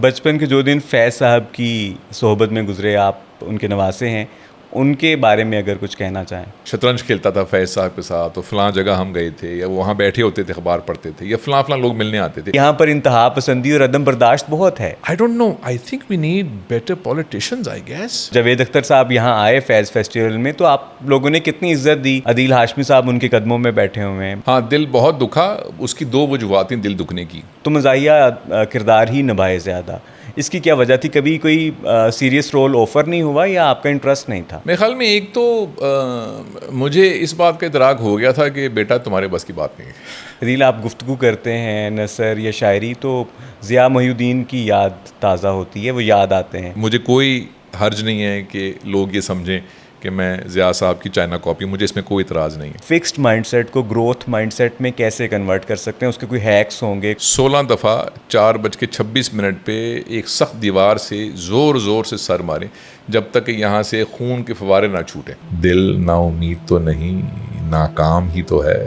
بچپن کے جو دن فیض صاحب کی صحبت میں گزرے، آپ ان کے نواسے ہیں، ان کے بارے میں اگر کچھ کہنا چاہیں۔ شطرنج کھیلتا تھا فیض صاحب کے ساتھ، تو فلاں جگہ ہم گئے تھے، یا وہاں بیٹھے ہوتے تھے اخبار پڑھتے تھے، یا فلاں فلاں لوگ ملنے آتے تھے۔ یہاں پر انتہا پسندی اور عدم برداشت بہت ہے۔ I don't know, I think we need better politicians I guess. Javed Akhtar صاحب یہاں آئے فیض فیسٹیول میں تو آپ لوگوں نے کتنی عزت دی۔ عدیل ہاشمی صاحب ان کے قدموں میں بیٹھے ہوئے ہیں۔ ہاں، دل بہت دکھا، اس کی دو وجوہات تھیں دل دکھنے کی۔ تو مزاحیہ کردار ہی نبھائے زیادہ، اس کی کیا وجہ تھی؟ کبھی کوئی سیریس رول آفر نہیں ہوا یا آپ کا انٹرسٹ نہیں تھا؟ میرے خیال میں ایک تو مجھے اس بات کا ادراک ہو گیا تھا کہ بیٹا تمہارے بس کی بات نہیں ہے۔ عدیل، آپ گفتگو کرتے ہیں نثر یا شاعری تو ضیاء محی الدین کی یاد تازہ ہوتی ہے، وہ یاد آتے ہیں۔ مجھے کوئی حرج نہیں ہے کہ لوگ یہ سمجھیں کہ میں ضیاء صاحب کی چائنا کاپی، مجھے اس میں کوئی اعتراض نہیں ہے۔ فکسڈ مائنڈ سیٹ کو گروتھ مائنڈ سیٹ میں کیسے کنورٹ کر سکتے ہیں؟ اس کے کوئی ہیکس ہوں گے؟ 16 دفعہ 4:26 پہ ایک سخت دیوار سے زور زور سے سر ماریں جب تک کہ یہاں سے خون کے فوارے نہ چھوٹیں۔ دل نا امید تو نہیں، ناکام ہی تو ہے،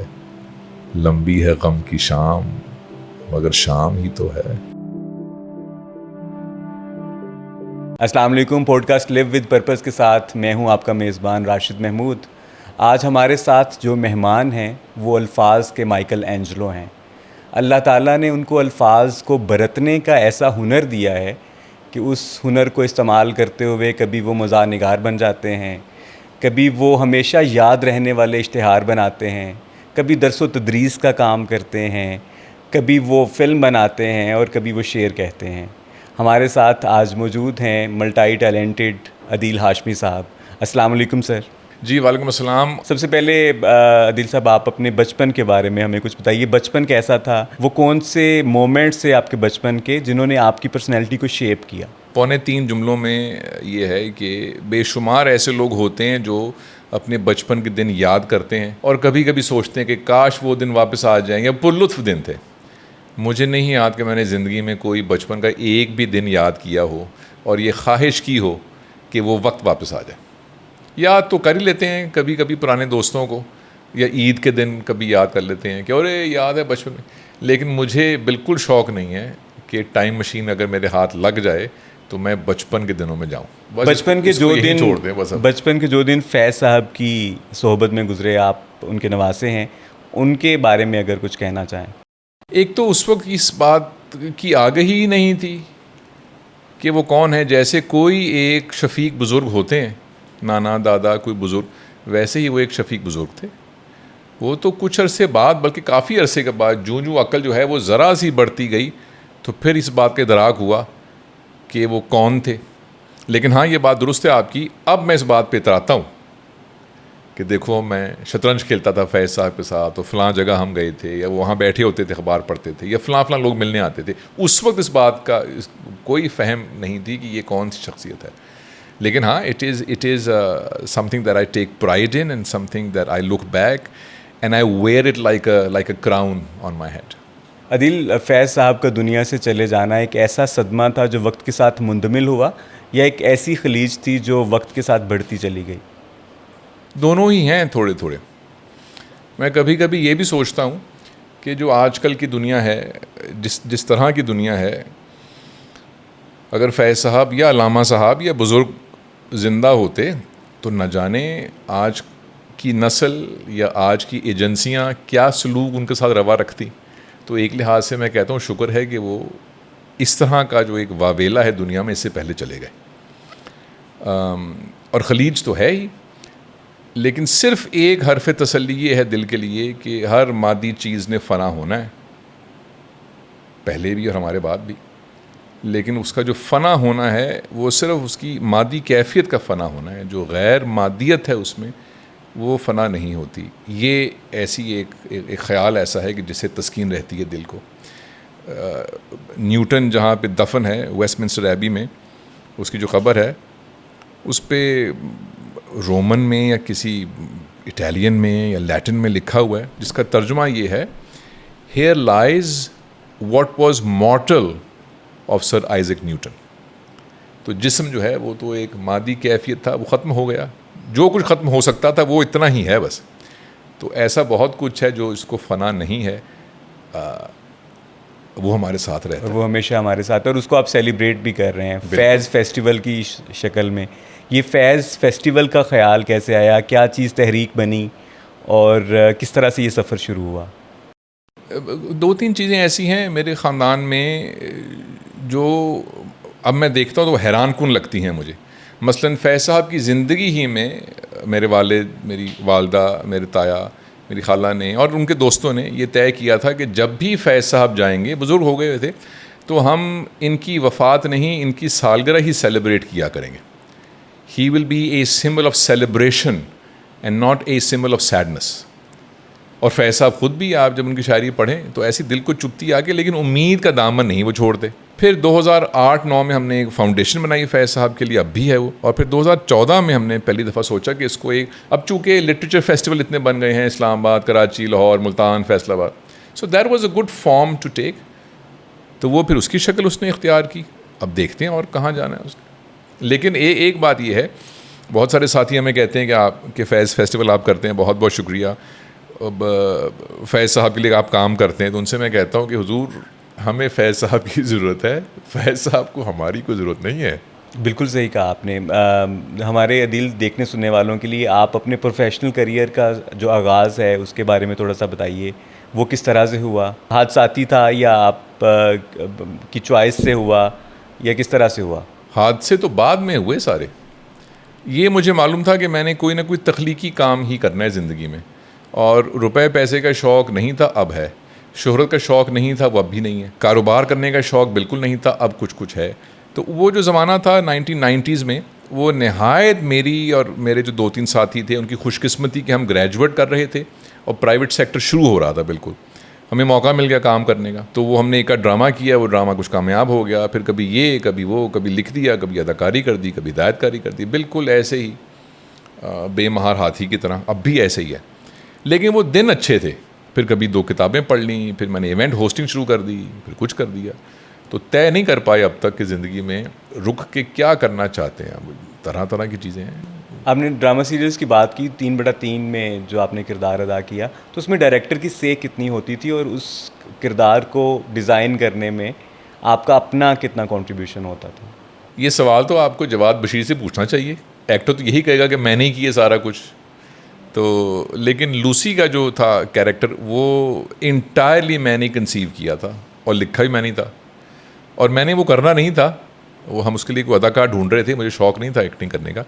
لمبی ہے غم کی شام مگر شام ہی تو ہے۔ السلام علیکم، podcast live with purpose کے ساتھ میں ہوں آپ کا میزبان راشد محمود۔ آج ہمارے ساتھ جو مہمان ہیں وہ الفاظ کے مائیکل اینجلو ہیں۔ اللہ تعالیٰ نے ان کو الفاظ کو برتنے کا ایسا ہنر دیا ہے کہ اس ہنر کو استعمال کرتے ہوئے کبھی وہ مزاح نگار بن جاتے ہیں، کبھی وہ ہمیشہ یاد رہنے والے اشتہار بناتے ہیں، کبھی درس و تدریس کا کام کرتے ہیں، کبھی وہ فلم بناتے ہیں اور کبھی وہ شعر کہتے ہیں۔ ہمارے ساتھ آج موجود ہیں ملٹائی ٹیلنٹڈ عدیل ہاشمی صاحب۔ السلام علیکم سر۔ جی وعلیکم السلام۔ سب سے پہلے عدیل صاحب، آپ اپنے بچپن کے بارے میں ہمیں کچھ بتائیے۔ بچپن کیسا تھا؟ وہ کون سے مومنٹس تھے آپ کے بچپن کے جنہوں نے آپ کی پرسنالٹی کو شیپ کیا؟ 3 جملوں میں یہ ہے کہ بے شمار ایسے لوگ ہوتے ہیں جو اپنے بچپن کے دن یاد کرتے ہیں اور کبھی کبھی سوچتے ہیں کہ کاش وہ دن واپس آ جائیں، یا پرلطف دن تھے۔ مجھے نہیں یاد کہ میں نے زندگی میں کوئی بچپن کا ایک بھی دن یاد کیا ہو اور یہ خواہش کی ہو کہ وہ وقت واپس آ جائے۔ یاد تو کر ہی لیتے ہیں کبھی کبھی پرانے دوستوں کو، یا عید کے دن کبھی یاد کر لیتے ہیں کہ ارے یاد ہے بچپن میں، لیکن مجھے بالکل شوق نہیں ہے کہ ٹائم مشین اگر میرے ہاتھ لگ جائے تو میں بچپن کے دنوں میں جاؤں۔ بچپن کے جو دن فیض صاحب کی صحبت میں گزرے، آپ ان کے نواسے ہیں، ان کے بارے میں اگر کچھ کہنا چاہیں۔ ایک تو اس وقت اس بات کی آگہی ہی نہیں تھی کہ وہ کون ہے۔ جیسے کوئی ایک شفیق بزرگ ہوتے ہیں، نانا دادا کوئی بزرگ، ویسے ہی وہ ایک شفیق بزرگ تھے۔ وہ تو کچھ عرصے بعد، بلکہ کافی عرصے کے بعد، جو عقل جو ہے وہ ذرا سی بڑھتی گئی تو پھر اس بات کا ادراک ہوا کہ وہ کون تھے۔ لیکن ہاں، یہ بات درست ہے آپ کی۔ اب میں اس بات پہ اتراتا ہوں کہ دیکھو، میں شطرنج کھیلتا تھا فیض صاحب کے ساتھ، تو فلاں جگہ ہم گئے تھے، یا وہاں بیٹھے ہوتے تھے اخبار پڑھتے تھے، یا فلاں فلاں لوگ ملنے آتے تھے۔ اس وقت اس بات کا کوئی فہم نہیں تھی کہ یہ کون سی شخصیت ہے۔ لیکن ہاں، it is something that I take pride in and something that I look back and I wear it like a crown on my head۔ عدیل، فیض صاحب کا دنیا سے چلے جانا ایک ایسا صدمہ تھا جو وقت کے ساتھ مندمل ہوا، یا ایک ایسی خلیج تھی جو وقت کے ساتھ بڑھتی چلی گئی؟ دونوں ہی ہیں تھوڑے تھوڑے۔ میں کبھی کبھی یہ بھی سوچتا ہوں کہ جو آج کل کی دنیا ہے، جس طرح کی دنیا ہے، اگر فیض صاحب یا علامہ صاحب یا بزرگ زندہ ہوتے تو نہ جانے آج کی نسل یا آج کی ایجنسیاں کیا سلوک ان کے ساتھ روا رکھتی۔ تو ایک لحاظ سے میں کہتا ہوں شکر ہے کہ وہ اس طرح کا جو ایک واویلا ہے دنیا میں، اس سے پہلے چلے گئے۔ اور خلیج تو ہے ہی، لیکن صرف ایک حرف تسلی یہ ہے دل کے لیے کہ ہر مادی چیز نے فنا ہونا ہے، پہلے بھی اور ہمارے بعد بھی۔ لیکن اس کا جو فنا ہونا ہے وہ صرف اس کی مادی کیفیت کا فنا ہونا ہے، جو غیر مادیت ہے اس میں وہ فنا نہیں ہوتی۔ یہ ایسی ایک خیال ایسا ہے کہ جس سے تسکین رہتی ہے دل کو۔ نیوٹن جہاں پہ دفن ہے ویسٹ منسٹر ایبی میں، اس کی جو قبر ہے اس پہ رومن میں یا کسی اٹالین میں یا لیٹن میں لکھا ہوا ہے، جس کا ترجمہ یہ ہے: here lies what was mortal of sir Isaac Newton. تو جسم جو ہے وہ تو ایک مادی کیفیت تھا، وہ ختم ہو گیا۔ جو کچھ ختم ہو سکتا تھا وہ اتنا ہی ہے بس۔ تو ایسا بہت کچھ ہے جو اس کو فنا نہیں ہے۔ وہ ہمارے ساتھ رہتا ہے. وہ ہمیشہ ہمارے ساتھ، اور اس کو آپ سیلیبریٹ بھی کر رہے ہیں فیض فیسٹیول کی شکل میں. یہ فیض فیسٹیول کا خیال کیسے آیا، کیا چیز تحریک بنی، اور کس طرح سے یہ سفر شروع ہوا؟ 2-3 چیزیں ایسی ہیں میرے خاندان میں جو اب میں دیکھتا ہوں تو حیران کن لگتی ہیں مجھے. مثلاً فیض صاحب کی زندگی ہی میں میرے والد، میری والدہ، میرے تایا، میری خالہ نے اور ان کے دوستوں نے یہ طے کیا تھا کہ جب بھی فیض صاحب جائیں گے، بزرگ ہو گئے تھے، تو ہم ان کی وفات نہیں، ان کی سالگرہ ہی سیلیبریٹ کیا کریں گے. He will be a symbol of celebration and not a symbol of sadness. اور فیض صاحب خود بھی آپ جب ان کی شاعری پڑھیں تو ایسی دل کو چبھتی آ کے، لیکن امید کا دامن نہیں وہ چھوڑتے. پھر 2008-9 میں ہم نے ایک فاؤنڈیشن بنائی فیض صاحب کے لیے، اب بھی ہے وہ. اور پھر 2014 میں ہم نے پہلی دفعہ سوچا کہ اس کو ایک، اب چونکہ لٹریچر فیسٹیول اتنے بن گئے ہیں، اسلام آباد، Karachi, Lahore, Multan, Faisalabad, so that was a good form to take. تو وہ پھر اس کی شکل اس نے اختیار کی. اب دیکھتے ہیں اور کہاں جانا ہے اس کا. لیکن ایک بات یہ ہے، بہت سارے ساتھی ہمیں کہتے ہیں کہ آپ کے فیض فیسٹیول آپ کرتے ہیں، بہت بہت شکریہ. اب فیض صاحب کے لیے آپ کام کرتے ہیں، تو ان سے میں کہتا ہوں کہ حضور ہمیں فیض صاحب کی ضرورت ہے، فیض صاحب کو ہماری کوئی ضرورت نہیں ہے. بالکل صحیح کہا آپ نے. ہمارے عدیل دیکھنے سننے والوں کے لیے آپ اپنے پروفیشنل کریئر کا جو آغاز ہے اس کے بارے میں تھوڑا سا بتائیے. وہ کس طرح سے ہوا؟ حادثاتی تھا یا آپ کی چوائس سے ہوا، یا کس طرح سے ہوا؟ حادثے تو بعد میں ہوئے سارے. یہ مجھے معلوم تھا کہ میں نے کوئی نہ کوئی تخلیقی کام ہی کرنا ہے زندگی میں، اور روپے پیسے کا شوق نہیں تھا، اب ہے. شہرت کا شوق نہیں تھا، وہ اب بھی نہیں ہے. کاروبار کرنے کا شوق بالکل نہیں تھا، اب کچھ ہے. تو وہ جو زمانہ تھا 1990s میں، وہ نہایت میری اور میرے جو 2-3 ساتھی تھے ان کی خوش قسمتی کہ ہم گریجویٹ کر رہے تھے اور پرائیویٹ سیکٹر شروع ہو رہا تھا. بالکل ہمیں موقع مل گیا کام کرنے کا. تو وہ ہم نے ایک ڈرامہ کیا، وہ ڈرامہ کچھ کامیاب ہو گیا. پھر کبھی یہ، کبھی وہ، کبھی لکھ دیا، کبھی اداکاری کر دی، کبھی ہدایت کاری کر دی. بالکل ایسے ہی بے مہار ہاتھی کی طرح. اب بھی ایسے ہی ہے، لیکن وہ دن اچھے تھے. پھر کبھی 2 کتابیں پڑھ لیں، پھر میں نے ایونٹ ہوسٹنگ شروع کر دی، پھر کچھ کر دیا. تو طے نہیں کر پائے اب تک کہ زندگی میں رک کے کیا کرنا چاہتے ہیں. طرح طرح کی چیزیں ہیں. آپ نے ڈرامہ سیریز کی بات کی، 3/3 میں جو آپ نے کردار ادا کیا، تو اس میں ڈائریکٹر کی سے کتنی ہوتی تھی، اور اس کردار کو ڈیزائن کرنے میں آپ کا اپنا کتنا کنٹریبیوشن ہوتا تھا؟ یہ سوال تو آپ کو جواد بشیر سے پوچھنا چاہیے. ایکٹر تو یہی کہے گا کہ میں نے ہی کیا سارا کچھ. تو لیکن لوسی کا جو تھا کیریکٹر، وہ انٹائرلی میں نے کنسیو کیا تھا اور لکھا بھی میں نہیں تھا. اور میں نے وہ کرنا نہیں تھا، وہ ہم اس کے لیے کوئی اداکار ڈھونڈ رہے تھے، مجھے شوق نہیں تھا ایکٹنگ کرنے کا.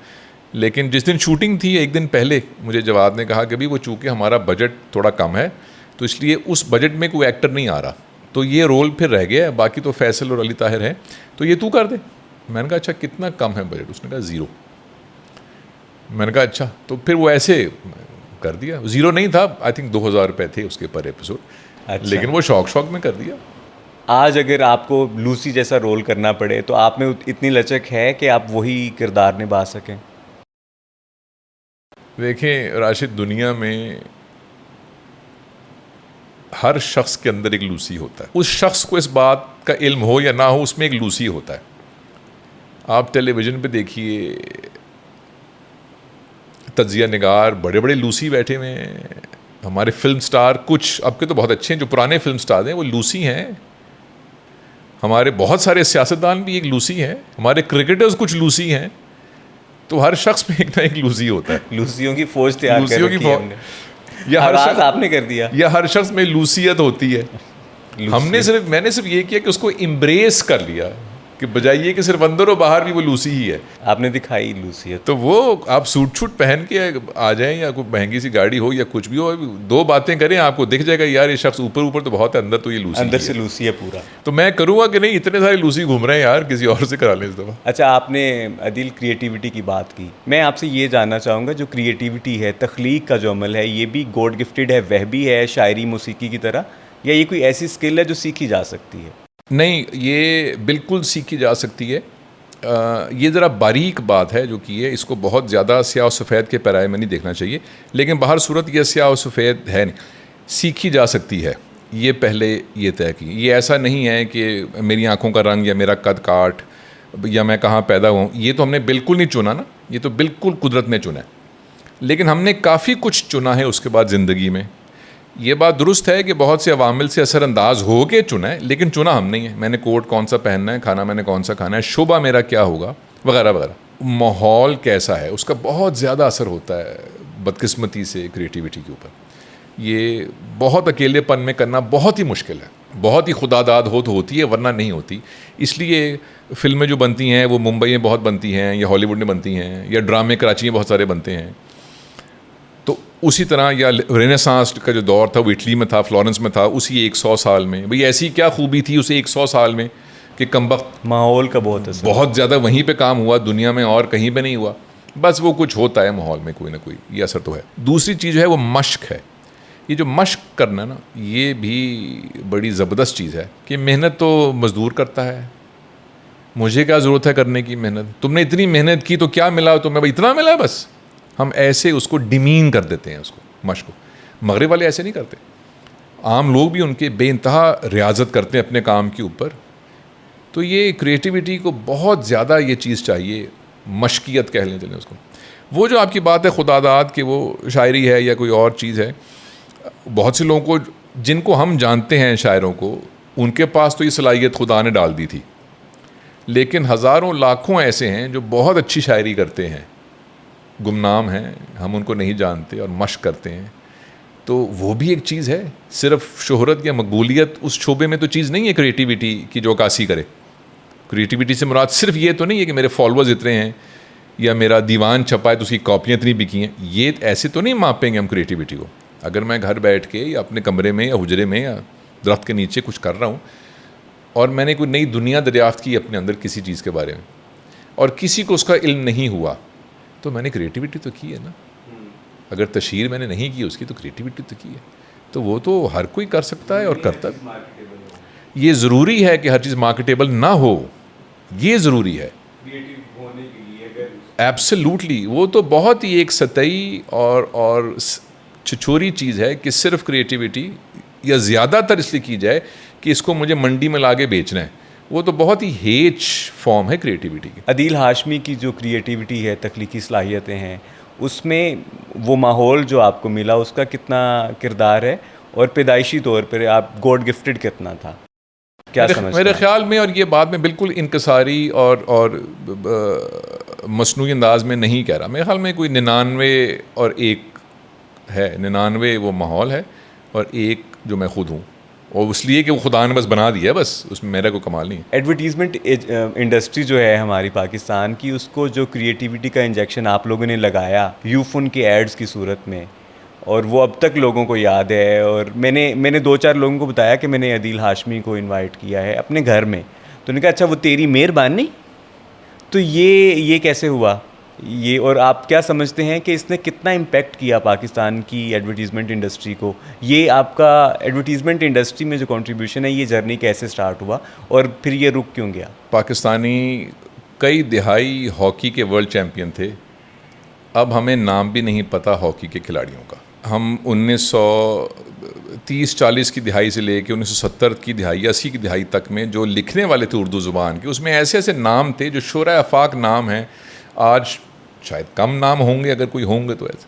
لیکن جس دن شوٹنگ تھی ایک دن پہلے مجھے جواد نے کہا کہ وہ چونکہ ہمارا بجٹ تھوڑا کم ہے تو اس لیے اس بجٹ میں کوئی ایکٹر نہیں آ رہا، تو یہ رول پھر رہ گیا. باقی تو فیصل اور علی طاہر ہیں، تو یہ تو کر دے. میں نے کہا اچھا کتنا کم ہے بجٹ؟ اس نے کہا 0. میں نے کہا اچھا. تو پھر وہ ایسے کر دیا. 0 نہیں تھا، آئی تھنک 2000 روپے تھے اس کے پر ایپیسوڈ. لیکن وہ شوق میں کر دیا. آج اگر آپ کو لوسی جیسا رول کرنا پڑے تو آپ میں اتنی لچک ہے کہ آپ وہی کردار نبھا سکیں؟ دیکھیں راشد، دنیا میں ہر شخص کے اندر ایک لوسی ہوتا ہے. اس شخص کو اس بات کا علم ہو یا نہ ہو، اس میں ایک لوسی ہوتا ہے. آپ ٹیلی ویژن پہ دیکھیے، تجزیہ نگار بڑے بڑے لوسی بیٹھے ہوئے ہیں. ہمارے فلم سٹار کچھ اب کے تو بہت اچھے ہیں، جو پرانے فلم سٹار ہیں وہ لوسی ہیں. ہمارے بہت سارے سیاستدان بھی ایک لوسی ہیں. ہمارے کرکٹرز کچھ لوسی ہیں. تو ہر شخص میں ایک نہ ایک لوسی ہوتا ہے. لوسیوں کی فوج تیار کر رکھی ہے ہم نے. یا ہر شخص آپ نے کر دیا، یا ہر شخص میں لوسیت ہوتی ہے. میں نے صرف یہ کیا کہ اس کو امبریس کر لیا، کہ بجائے یہ کہ صرف اندر و باہر بھی وہ لوسی ہی ہے. آپ نے دکھائی لوسیت. تو وہ آپ سوٹ چھوٹ پہن کے آ جائیں، یا کوئی مہنگی سی گاڑی ہو یا کچھ بھی ہو، 2 باتیں کریں، آپ کو دکھ جائے گا یار یہ شخص اوپر تو بہت ہے، اندر تو یہ لوسی، اندر سے لوسی ہے پورا. تو میں کروں گا کہ نہیں، اتنے سارے لوسی گھوم رہے ہیں یار، کسی اور سے کرا لیں اس دفعہ. اچھا، آپ نے عدیل کریٹیوٹی کی بات کی. میں آپ سے یہ جاننا چاہوں گا، جو کریٹیوٹی ہے، تخلیق کا جو عمل ہے، یہ بھی گاڈ گفٹڈ ہے، وہبی ہے شاعری موسیقی کی طرح، یا یہ کوئی ایسی اسکل ہے جو سیکھی جا سکتی ہے؟ نہیں، یہ بالکل سیکھی جا سکتی ہے. یہ ذرا باریک بات ہے جو کی ہے، اس کو بہت زیادہ سیاہ و سفید کے پیرائے میں نہیں دیکھنا چاہیے. لیکن بہر صورت یہ سیاہ و سفید ہے نہیں، سیکھی جا سکتی ہے. یہ پہلے یہ طے کی. یہ ایسا نہیں ہے کہ میری آنکھوں کا رنگ یا میرا قد کاٹ یا میں کہاں پیدا ہوں، یہ تو ہم نے بالکل نہیں چنا نا، یہ تو بالکل قدرت نے چنا ہے. لیکن ہم نے کافی کچھ چنا ہے اس کے بعد زندگی میں، یہ بات درست ہے کہ بہت سے عوامل سے اثر انداز ہو کے چنا ہے، لیکن چنا ہم نہیں ہے. میں نے کوٹ کون سا پہننا ہے، کھانا میں نے کون سا کھانا ہے، شعبہ میرا کیا ہوگا، وغیرہ وغیرہ. ماحول کیسا ہے اس کا بہت زیادہ اثر ہوتا ہے بدقسمتی سے کریٹیوٹی کے اوپر. یہ بہت اکیلے پن میں کرنا بہت ہی مشکل ہے. بہت ہی خدا داد ہو تو ہوتی ہے، ورنہ نہیں ہوتی. اس لیے فلمیں جو بنتی ہیں وہ ممبئی میں بہت بنتی ہیں، یا ہالی ووڈ میں بنتی ہیں، یا ڈرامے کراچی میں بہت سارے بنتے ہیں. تو اسی طرح یا رینیسانس کا جو دور تھا وہ اٹلی میں تھا، فلورنس میں تھا. اسی 100 سال میں بھئی ایسی کیا خوبی تھی اس 100 سال میں کہ کمبخت ماحول کا بہت اثر. بہت زیادہ وہیں پہ کام ہوا دنیا میں، اور کہیں پہ نہیں ہوا. بس وہ کچھ ہوتا ہے ماحول میں کوئی نہ کوئی، یہ اثر تو ہے. دوسری چیز ہے وہ مشق ہے. یہ جو مشق کرنا نا، یہ بھی بڑی زبردست چیز ہے کہ محنت تو مزدور کرتا ہے. مجھے کیا ضرورت ہے کرنے کی محنت؟ تم نے اتنی محنت کی تو کیا ملا تمہیں؟ بھائی اتنا ملا بس. ہم ایسے اس کو ڈیمین کر دیتے ہیں، اس کو مشق کو. مغرب والے ایسے نہیں کرتے. عام لوگ بھی ان کے بے انتہا ریاضت کرتے ہیں اپنے کام کے اوپر. تو یہ کریٹیوٹی کو بہت زیادہ یہ چیز چاہیے، مشقیت کہہ لیں چلیں اس کو. وہ جو آپ کی بات ہے خدا داد کہ وہ شاعری ہے یا کوئی اور چیز ہے، بہت سے لوگوں کو جن کو ہم جانتے ہیں شاعروں کو، ان کے پاس تو یہ صلاحیت خدا نے ڈال دی تھی. لیکن ہزاروں لاکھوں ایسے ہیں جو بہت اچھی شاعری کرتے ہیں، گمنام ہیں، ہم ان کو نہیں جانتے اور مشق کرتے ہیں. تو وہ بھی ایک چیز ہے. صرف شہرت یا مقبولیت اس شعبے میں تو چیز نہیں ہے کریٹیوٹی کی جو عکاسی کرے. کریٹیوٹی سے مراد صرف یہ تو نہیں ہے کہ میرے فالوورز اتنے ہیں یا میرا دیوان چھپا ہے تو اس کی کاپیاں اتنی بکی ہیں. یہ ایسے تو نہیں ماپیں گے ہم کریٹیوٹی کو. اگر میں گھر بیٹھ کے یا اپنے کمرے میں یا حجرے میں یا درخت کے نیچے کچھ کر رہا ہوں اور میں نے کوئی نئی دنیا دریافت کی اپنے اندر کسی چیز کے بارے میں، اور کسی کو اس کا علم نہیں ہوا، تو میں نے کریٹیوٹی تو کی ہے نا. اگر تشہیر میں نے نہیں کی اس کی تو کریٹیوٹی تو کی ہے. تو وہ تو ہر کوئی کر سکتا ہے اور کرتا ہے. یہ ضروری ہے کہ ہر چیز مارکیٹیبل نہ ہو، یہ ضروری ہے ایبسلیوٹلی. وہ تو بہت ہی ایک سطحی اور چھچوری چیز ہے کہ صرف کریٹیوٹی یا زیادہ تر اس لیے کی جائے کہ اس کو مجھے منڈی میں لا کے بیچنا ہے. وہ تو بہت ہی ہیچ فارم ہے کریٹیوٹی کی. عدیل ہاشمی کی جو کریٹیوٹی ہے، تخلیقی صلاحیتیں ہیں، اس میں وہ ماحول جو آپ کو ملا اس کا کتنا کردار ہے، اور پیدائشی طور پر آپ گوڈ گفٹڈ کتنا تھا، کیا سمجھتے ہیں؟ میرے خیال میں، اور یہ بات میں بالکل انکساری اور مصنوعی انداز میں نہیں کہہ رہا، میرے خیال میں کوئی 99 اور 1 ہے. 99 وہ ماحول ہے اور 1 جو میں خود ہوں، اور اس لیے کہ وہ خدا نے بس بنا دیا ہے، بس اس میں میرا کوئی کمال نہیں. ایڈورٹیزمنٹ انڈسٹری جو ہے ہماری پاکستان کی، اس کو جو کریٹیوٹی کا انجیکشن آپ لوگوں نے لگایا یوفن کے ایڈز کی صورت میں، اور وہ اب تک لوگوں کو یاد ہے. اور میں نے 2-4 لوگوں کو بتایا کہ میں نے عدیل ہاشمی کو انوائٹ کیا ہے اپنے گھر میں، تو انہوں نے کہا اچھا وہ تیری مہربانی. تو یہ کیسے ہوا یہ؟ اور آپ کیا سمجھتے ہیں کہ اس نے کتنا امپیکٹ کیا پاکستان کی ایڈورٹیزمنٹ انڈسٹری کو؟ یہ آپ کا ایڈورٹیزمنٹ انڈسٹری میں جو کنٹریبیوشن ہے، یہ جرنی کیسے سٹارٹ ہوا اور پھر یہ رک کیوں گیا؟ پاکستانی کئی دہائی ہاکی کے ورلڈ چیمپئن تھے. اب ہمیں نام بھی نہیں پتہ ہاکی کے کھلاڑیوں کا. ہم 1930-40 کی دہائی سے لے کے 1970 کی دہائی 80 کی دہائی تک میں جو لکھنے والے تھے اردو زبان کے، اس میں ایسے ایسے نام تھے جو شعراء آفاق نام ہیں. آج شاید کم نام ہوں گے، اگر کوئی ہوں گے تو ایسے.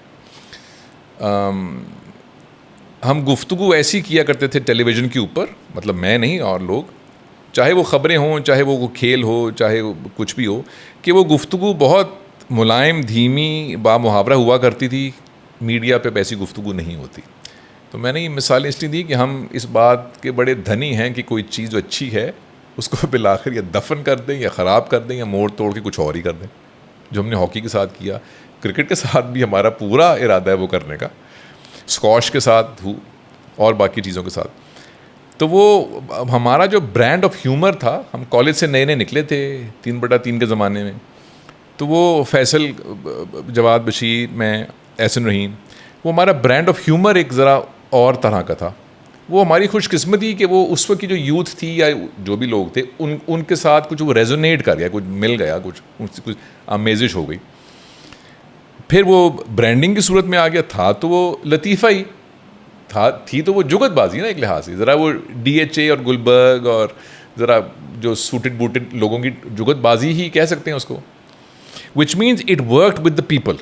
ہم گفتگو ایسی کیا کرتے تھے ٹیلی ویژن کے اوپر، مطلب میں نہیں اور لوگ، چاہے وہ خبریں ہوں، چاہے وہ کھیل ہو، چاہے وہ کچھ بھی ہو، کہ وہ گفتگو بہت ملائم، دھیمی، با محاورہ ہوا کرتی تھی. میڈیا پہ ایسی گفتگو نہیں ہوتی. تو میں نے یہ مثالیں اس لیے دی کہ ہم اس بات کے بڑے دھنی ہیں کہ کوئی چیز جو اچھی ہے اس کو بالآخر یا دفن کر دیں یا خراب کر دیں یا موڑ توڑ کے کچھ اور ہی کر دیں. جو ہم نے ہاکی کے ساتھ کیا، کرکٹ کے ساتھ بھی ہمارا پورا ارادہ ہے وہ کرنے کا، اسکواش کے ساتھ اور باقی چیزوں کے ساتھ. تو وہ ہمارا جو برانڈ آف ہیومر تھا، ہم کالج سے نئے نکلے تھے 3/3 کے زمانے میں، تو وہ فیصل، جواد بشیر، میں، احسن رحیم، وہ ہمارا برانڈ آف ہیومر ایک ذرا اور طرح کا تھا. وہ ہماری خوش قسمتی کہ وہ اس وقت کی جو یوتھ تھی یا جو بھی لوگ تھے ان کے ساتھ کچھ وہ ریزونیٹ کر گیا، کچھ مل گیا، کچھ آمیزش ہو گئی. پھر وہ برانڈنگ کی صورت میں آ گیا. تھا تو وہ لطیفہ ہی تھی، تو وہ جگت بازی نا ایک لحاظ سے، ذرا وہ DHA اور گلبرگ اور ذرا جو سوٹڈ بوٹڈ لوگوں کی جگت بازی ہی کہہ سکتے ہیں اس کو. Which means it worked with the people.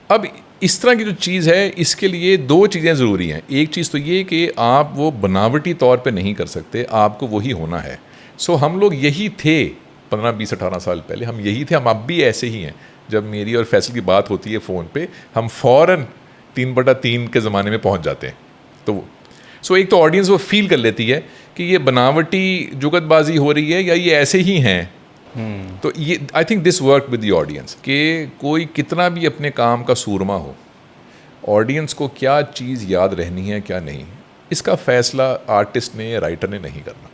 اب اس طرح کی جو چیز ہے اس کے لیے دو چیزیں ضروری ہیں. ایک چیز تو یہ کہ آپ وہ بناوٹی طور پہ نہیں کر سکتے, آپ کو وہی ہونا ہے. ہم لوگ یہی تھے 15 20 18 سال پہلے, ہم یہی تھے, ہم اب بھی ایسے ہی ہیں. جب میری اور فیصل کی بات ہوتی ہے فون پہ, ہم فوراً 3/3 کے زمانے میں پہنچ جاتے ہیں. تو ایک تو آڈینس وہ فیل کر لیتی ہے کہ یہ بناوٹی جگت بازی ہو رہی ہے یا یہ ایسے ہی ہیں. تو یہ I think this work with the audience, کہ کوئی کتنا بھی اپنے کام کا سورما ہو, آڈینس کو کیا چیز یاد رہنی ہے کیا نہیں, اس کا فیصلہ آرٹسٹ نے یا رائٹر نے نہیں کرنا,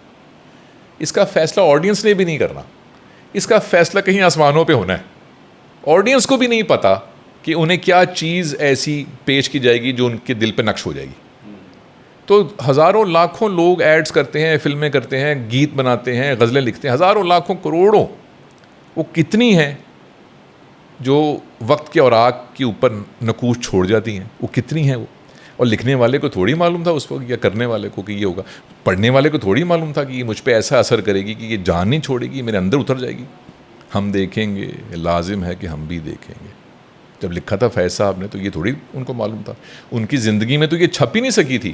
اس کا فیصلہ آڈینس نے بھی نہیں کرنا, اس کا فیصلہ کہیں آسمانوں پہ ہونا ہے. آڈینس کو بھی نہیں پتا کہ انہیں کیا چیز ایسی پیش کی جائے گی جو ان کے دل پہ نقش ہو جائے گی. تو ہزاروں لاکھوں لوگ ایڈز کرتے ہیں, فلمیں کرتے ہیں, گیت بناتے ہیں, غزلیں لکھتے ہیں, ہزاروں لاکھوں کروڑوں, وہ کتنی ہیں جو وقت کے اوراق کے اوپر نقوش چھوڑ جاتی ہیں, وہ کتنی ہیں وہ. اور لکھنے والے کو تھوڑی معلوم تھا اس وقت, یا کرنے والے کو کہ یہ ہوگا, پڑھنے والے کو تھوڑی معلوم تھا کہ یہ مجھ پہ ایسا اثر کرے گی کہ یہ جان نہیں چھوڑے گی, میرے اندر اتر جائے گی. ہم دیکھیں گے, لازم ہے کہ ہم بھی دیکھیں گے. جب لکھا تھا فیض صاحب نے تو یہ تھوڑی ان کو معلوم تھا. ان کی زندگی میں تو یہ چھپ ہی نہیں سکی تھی,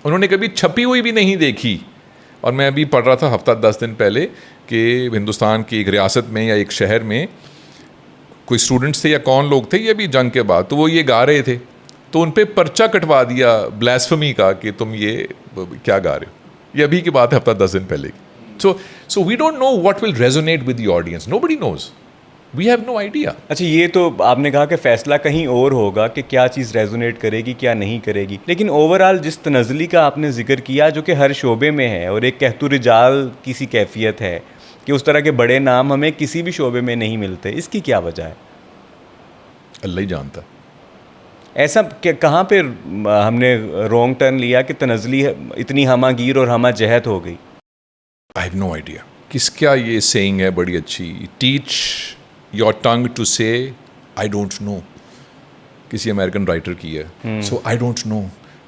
انہوں نے کبھی چھپی ہوئی بھی نہیں دیکھی. اور میں ابھی پڑھ رہا تھا ہفتہ 10 دن پہلے کہ ہندوستان کی ایک ریاست میں یا ایک شہر میں کوئی اسٹوڈنٹس تھے یا کون لوگ تھے, یہ بھی جنگ کے بعد, تو وہ یہ گا رہے تھے, تو ان پہ پرچہ کٹوا دیا بلیسفمی کا کہ تم یہ کیا گا رہے ہو. یہ ابھی کی بات ہے, ہفتہ 10 دن پہلے. So we don't know what will resonate with the audience. Nobody knows. We have no idea. اچھا, یہ تو آپ نے کہا کہ فیصلہ کہیں اور ہوگا کہ کیا چیز ریزونیٹ کرے گی کیا نہیں کرے گی, لیکن اوور آل جس تنزلی کا آپ نے ذکر کیا جو کہ ہر شعبے میں ہے, اور ایک کہت و رجال کی سی کیفیت ہے کہ اس طرح کے بڑے نام ہمیں کسی بھی شعبے میں نہیں ملتے, اس کی کیا وجہ ہے؟ اللہ ہی جانتا. ایسا کہ کہاں پہ ہم نے رونگ ٹرن لیا کہ تنزلی اتنی ہمہ گیر اور ہمہ جہت ہو گئی؟ I have no idea. کس کیا یہ سیئنگ ہے بڑی اچھی, ٹیچ یور ٹنگ ٹو سے آئی ڈونٹ نو, کسی امریکن رائٹر کی ہے. سو آئی ڈونٹ نو.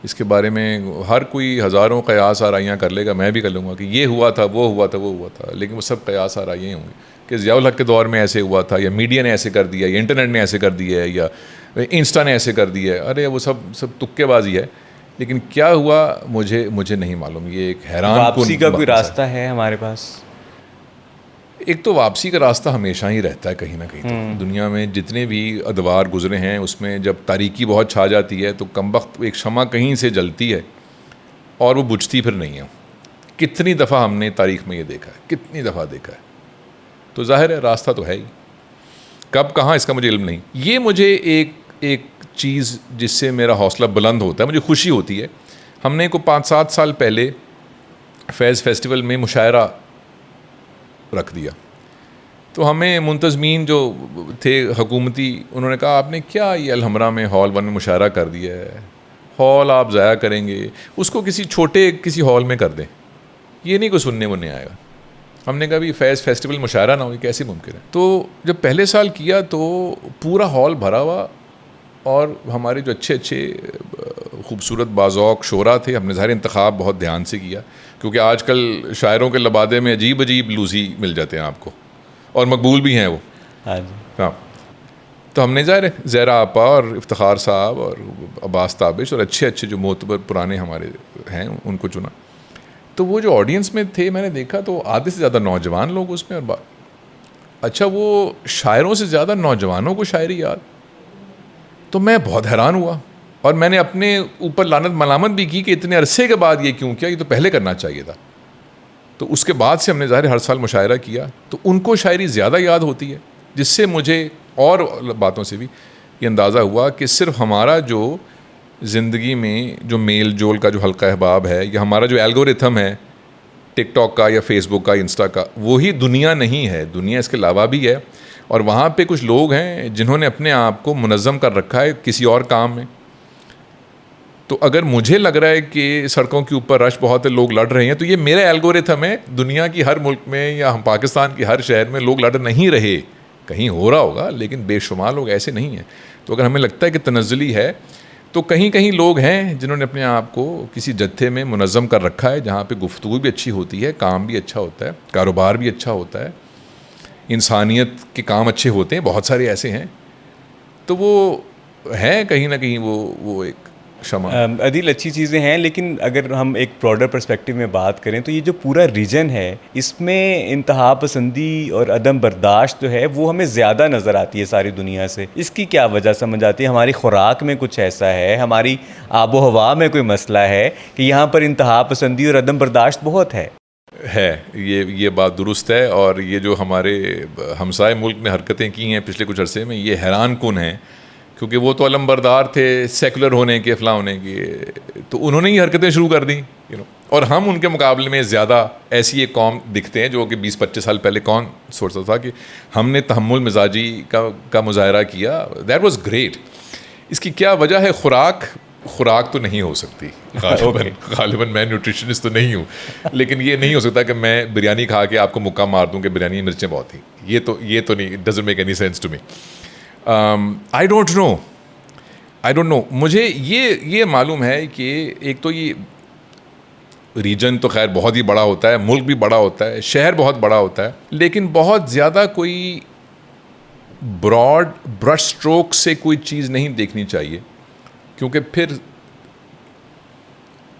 اس کے بارے میں ہر کوئی ہزاروں قیاس آرائیاں کر لے گا, میں بھی کر لوں گا کہ یہ ہوا تھا, وہ ہوا تھا, وہ ہوا تھا, لیکن وہ سب قیاس آرائیاں ہوں گی کہ ضیاء الحق کے دور میں ایسے ہوا تھا, یا میڈیا نے ایسے کر دیا, یا انٹرنیٹ نے ایسے کر دیا ہے, یا انسٹا نے ایسے کر دیا ہے. ارے وہ سب تکے بازی ہے, لیکن کیا ہوا مجھے نہیں معلوم. یہ ایک حیران واپسی کا کوئی راستہ ہے ہمارے پاس؟ ایک تو واپسی کا راستہ ہمیشہ ہی رہتا ہے کہیں نہ کہیں. دنیا میں جتنے بھی ادوار گزرے ہیں اس میں جب تاریکی بہت چھا جاتی ہے تو کم وقت ایک شمع کہیں سے جلتی ہے اور وہ بجھتی پھر نہیں ہے. کتنی دفعہ ہم نے تاریخ میں یہ دیکھا ہے, کتنی دفعہ دیکھا ہے. تو ظاہر ہے راستہ تو ہے ہی, کب کہاں اس کا مجھے علم نہیں. یہ مجھے ایک چیز جس سے میرا حوصلہ بلند ہوتا ہے, مجھے خوشی ہوتی ہے. ہم نے کو 5-7 سال پہلے فیض فیسٹیول میں مشاعرہ رکھ دیا, تو ہمیں منتظمین جو تھے حکومتی, انہوں نے کہا آپ نے کیا یہ الحمرہ میں ہال 1 میں مشاعرہ کر دیا ہے, ہال آپ ضائع کریں گے, اس کو کسی ہال میں کر دیں, یہ نہیں کوئی سننے ونے آئے گا. ہم نے کہا بھی فیض فیسٹیول مشاعرہ نہ ہو, یہ کیسے ممکن ہے. تو جب پہلے سال کیا تو پورا ہال بھرا ہوا, اور ہمارے جو اچھے خوبصورت باذوق شعراء تھے, ہم نے ظاہر انتخاب بہت دھیان سے کیا, کیونکہ آج کل شاعروں کے لبادے میں عجیب لوزی مل جاتے ہیں آپ کو, اور مقبول بھی ہیں وہ. ہاں, تو ہم نے ظاہر زہرا آپا اور افتخار صاحب اور عباس تابش اور اچھے جو معتبر پرانے ہمارے ہیں ان کو چنا. تو وہ جو آڈینس میں تھے میں نے دیکھا تو آدھے سے زیادہ نوجوان لوگ اس میں, اور اچھا وہ شاعروں سے زیادہ نوجوانوں کو شاعری یاد. تو میں بہت حیران ہوا, اور میں نے اپنے اوپر لعنت ملامت بھی کی کہ اتنے عرصے کے بعد یہ کیوں کیا, یہ تو پہلے کرنا چاہیے تھا. تو اس کے بعد سے ہم نے ظاہر ہر سال مشاعرہ کیا, تو ان کو شاعری زیادہ یاد ہوتی ہے, جس سے مجھے اور باتوں سے بھی یہ اندازہ ہوا کہ صرف ہمارا جو زندگی میں جو میل جول کا جو حلقہ احباب ہے, یا ہمارا جو الگوریتھم ہے ٹک ٹاک کا یا فیس بک کا, انسٹا کا, وہی دنیا نہیں ہے. دنیا اس کے علاوہ بھی ہے, اور وہاں پہ کچھ لوگ ہیں جنہوں نے اپنے آپ کو منظم کر رکھا ہے کسی اور کام میں. تو اگر مجھے لگ رہا ہے کہ سڑکوں کے اوپر رش بہت ہے, لوگ لڑ رہے ہیں, تو یہ میرا الگوریتھم ہے. دنیا کی ہر ملک میں یا ہم پاکستان کی ہر شہر میں لوگ لڑ نہیں رہے, کہیں ہو رہا ہوگا, لیکن بے شمار لوگ ایسے نہیں ہیں. تو اگر ہمیں لگتا ہے کہ تنزلی ہے, تو کہیں لوگ ہیں جنہوں نے اپنے آپ کو کسی جتھے میں منظم کر رکھا ہے, جہاں پہ گفتگو بھی اچھی ہوتی ہے, کام بھی اچھا ہوتا ہے, کاروبار بھی اچھا ہوتا ہے, انسانیت کے کام اچھے ہوتے ہیں, بہت سارے ایسے ہیں. تو وہ ہیں کہیں نہ کہیں وہ ایک شمع. عدیل اچھی چیزیں ہیں، لیکن اگر ہم ایک براڈر پرسپیکٹو میں بات کریں تو یہ جو پورا ریجن ہے اس میں انتہا پسندی اور عدم برداشت جو ہے وہ ہمیں زیادہ نظر آتی ہے ساری دنیا سے. اس کی کیا وجہ سمجھ آتی ہے؟ ہماری خوراک میں کچھ ایسا ہے، ہماری آب و ہوا میں کوئی مسئلہ ہے کہ یہاں پر انتہا پسندی اور عدم برداشت بہت ہے؟ یہ بات درست ہے. اور یہ جو ہمارے ہمسائے ملک نے حرکتیں کی ہیں پچھلے کچھ عرصے میں، یہ حیران کن ہیں، کیونکہ وہ تو علم بردار تھے سیکولر ہونے کے، فلاں ہونے کے، تو انہوں نے ہی حرکتیں شروع کر دیں. اور ہم ان کے مقابلے میں زیادہ ایسی ایک قوم دکھتے ہیں جو کہ 20-25 سال پہلے کون سوچتا تھا کہ ہم نے تحمل مزاجی کا مظاہرہ کیا. That was great. اس کی کیا وجہ ہے؟ خوراک تو نہیں ہو سکتی غالباً میں نیوٹریشنسٹ تو نہیں ہوں، لیکن یہ نہیں ہو سکتا کہ میں بریانی کھا کے آپ کو مکہ مار دوں کہ بریانی میں مرچیں بہت تھیں. یہ تو نہیں، it doesn't make any sense to me. I don't know. مجھے یہ معلوم ہے کہ ایک تو یہ ریجن تو خیر بہت ہی بڑا ہوتا ہے، ملک بھی بڑا ہوتا ہے، شہر بہت بڑا ہوتا ہے، لیکن بہت زیادہ کوئی براڈ برش اسٹروک سے کوئی چیز نہیں دیکھنی چاہیے، کیونکہ پھر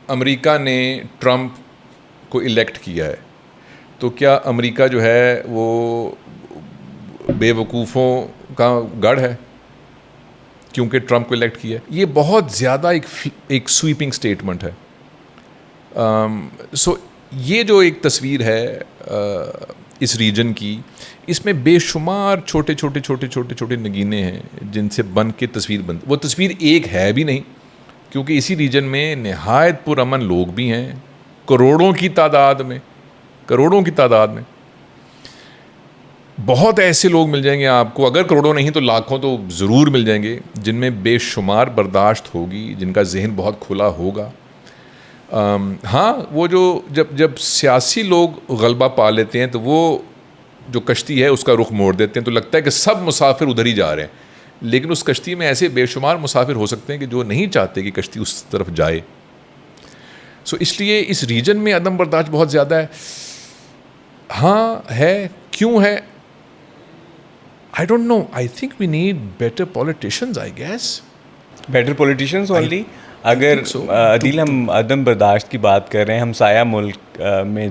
امریکہ نے ٹرمپ کو الیکٹ کیا ہے تو کیا امریکہ جو ہے وہ بے وقوفوں کا گڑھ ہے کیونکہ ٹرمپ کو الیکٹ کیا ہے؟ یہ بہت زیادہ ایک سویپنگ اسٹیٹمنٹ ہے. سو یہ جو ایک تصویر ہے اس ریجن کی، اس میں بے شمار چھوٹے نگینے ہیں جن سے بن کے تصویر بنتی. وہ تصویر ایک ہے بھی نہیں، کیونکہ اسی ریجن میں نہایت پرامن لوگ بھی ہیں، کروڑوں کی تعداد میں. بہت ایسے لوگ مل جائیں گے آپ کو، اگر کروڑوں نہیں تو لاکھوں تو ضرور مل جائیں گے، جن میں بے شمار برداشت ہوگی، جن کا ذہن بہت کھلا ہوگا. ہاں، وہ جو جب سیاسی لوگ غلبہ پا لیتے ہیں تو وہ جو کشتی ہے اس کا رخ موڑ دیتے ہیں، تو لگتا ہے کہ سب مسافر ادھر ہی جا رہے ہیں، لیکن اس کشتی میں ایسے بے شمار مسافر ہو سکتے ہیں کہ جو نہیں چاہتے کہ کشتی اس طرف جائے. سو اس لیے اس ریجن میں عدم برداشت بہت زیادہ ہے. ہاں ہے، کیوں ہے؟ I don't know. I think we need better politicians, I guess. Better politicians only. اگر عدیل ہم عدم برداشت کی بات کر رہے ہیں ہمسایہ ملک میں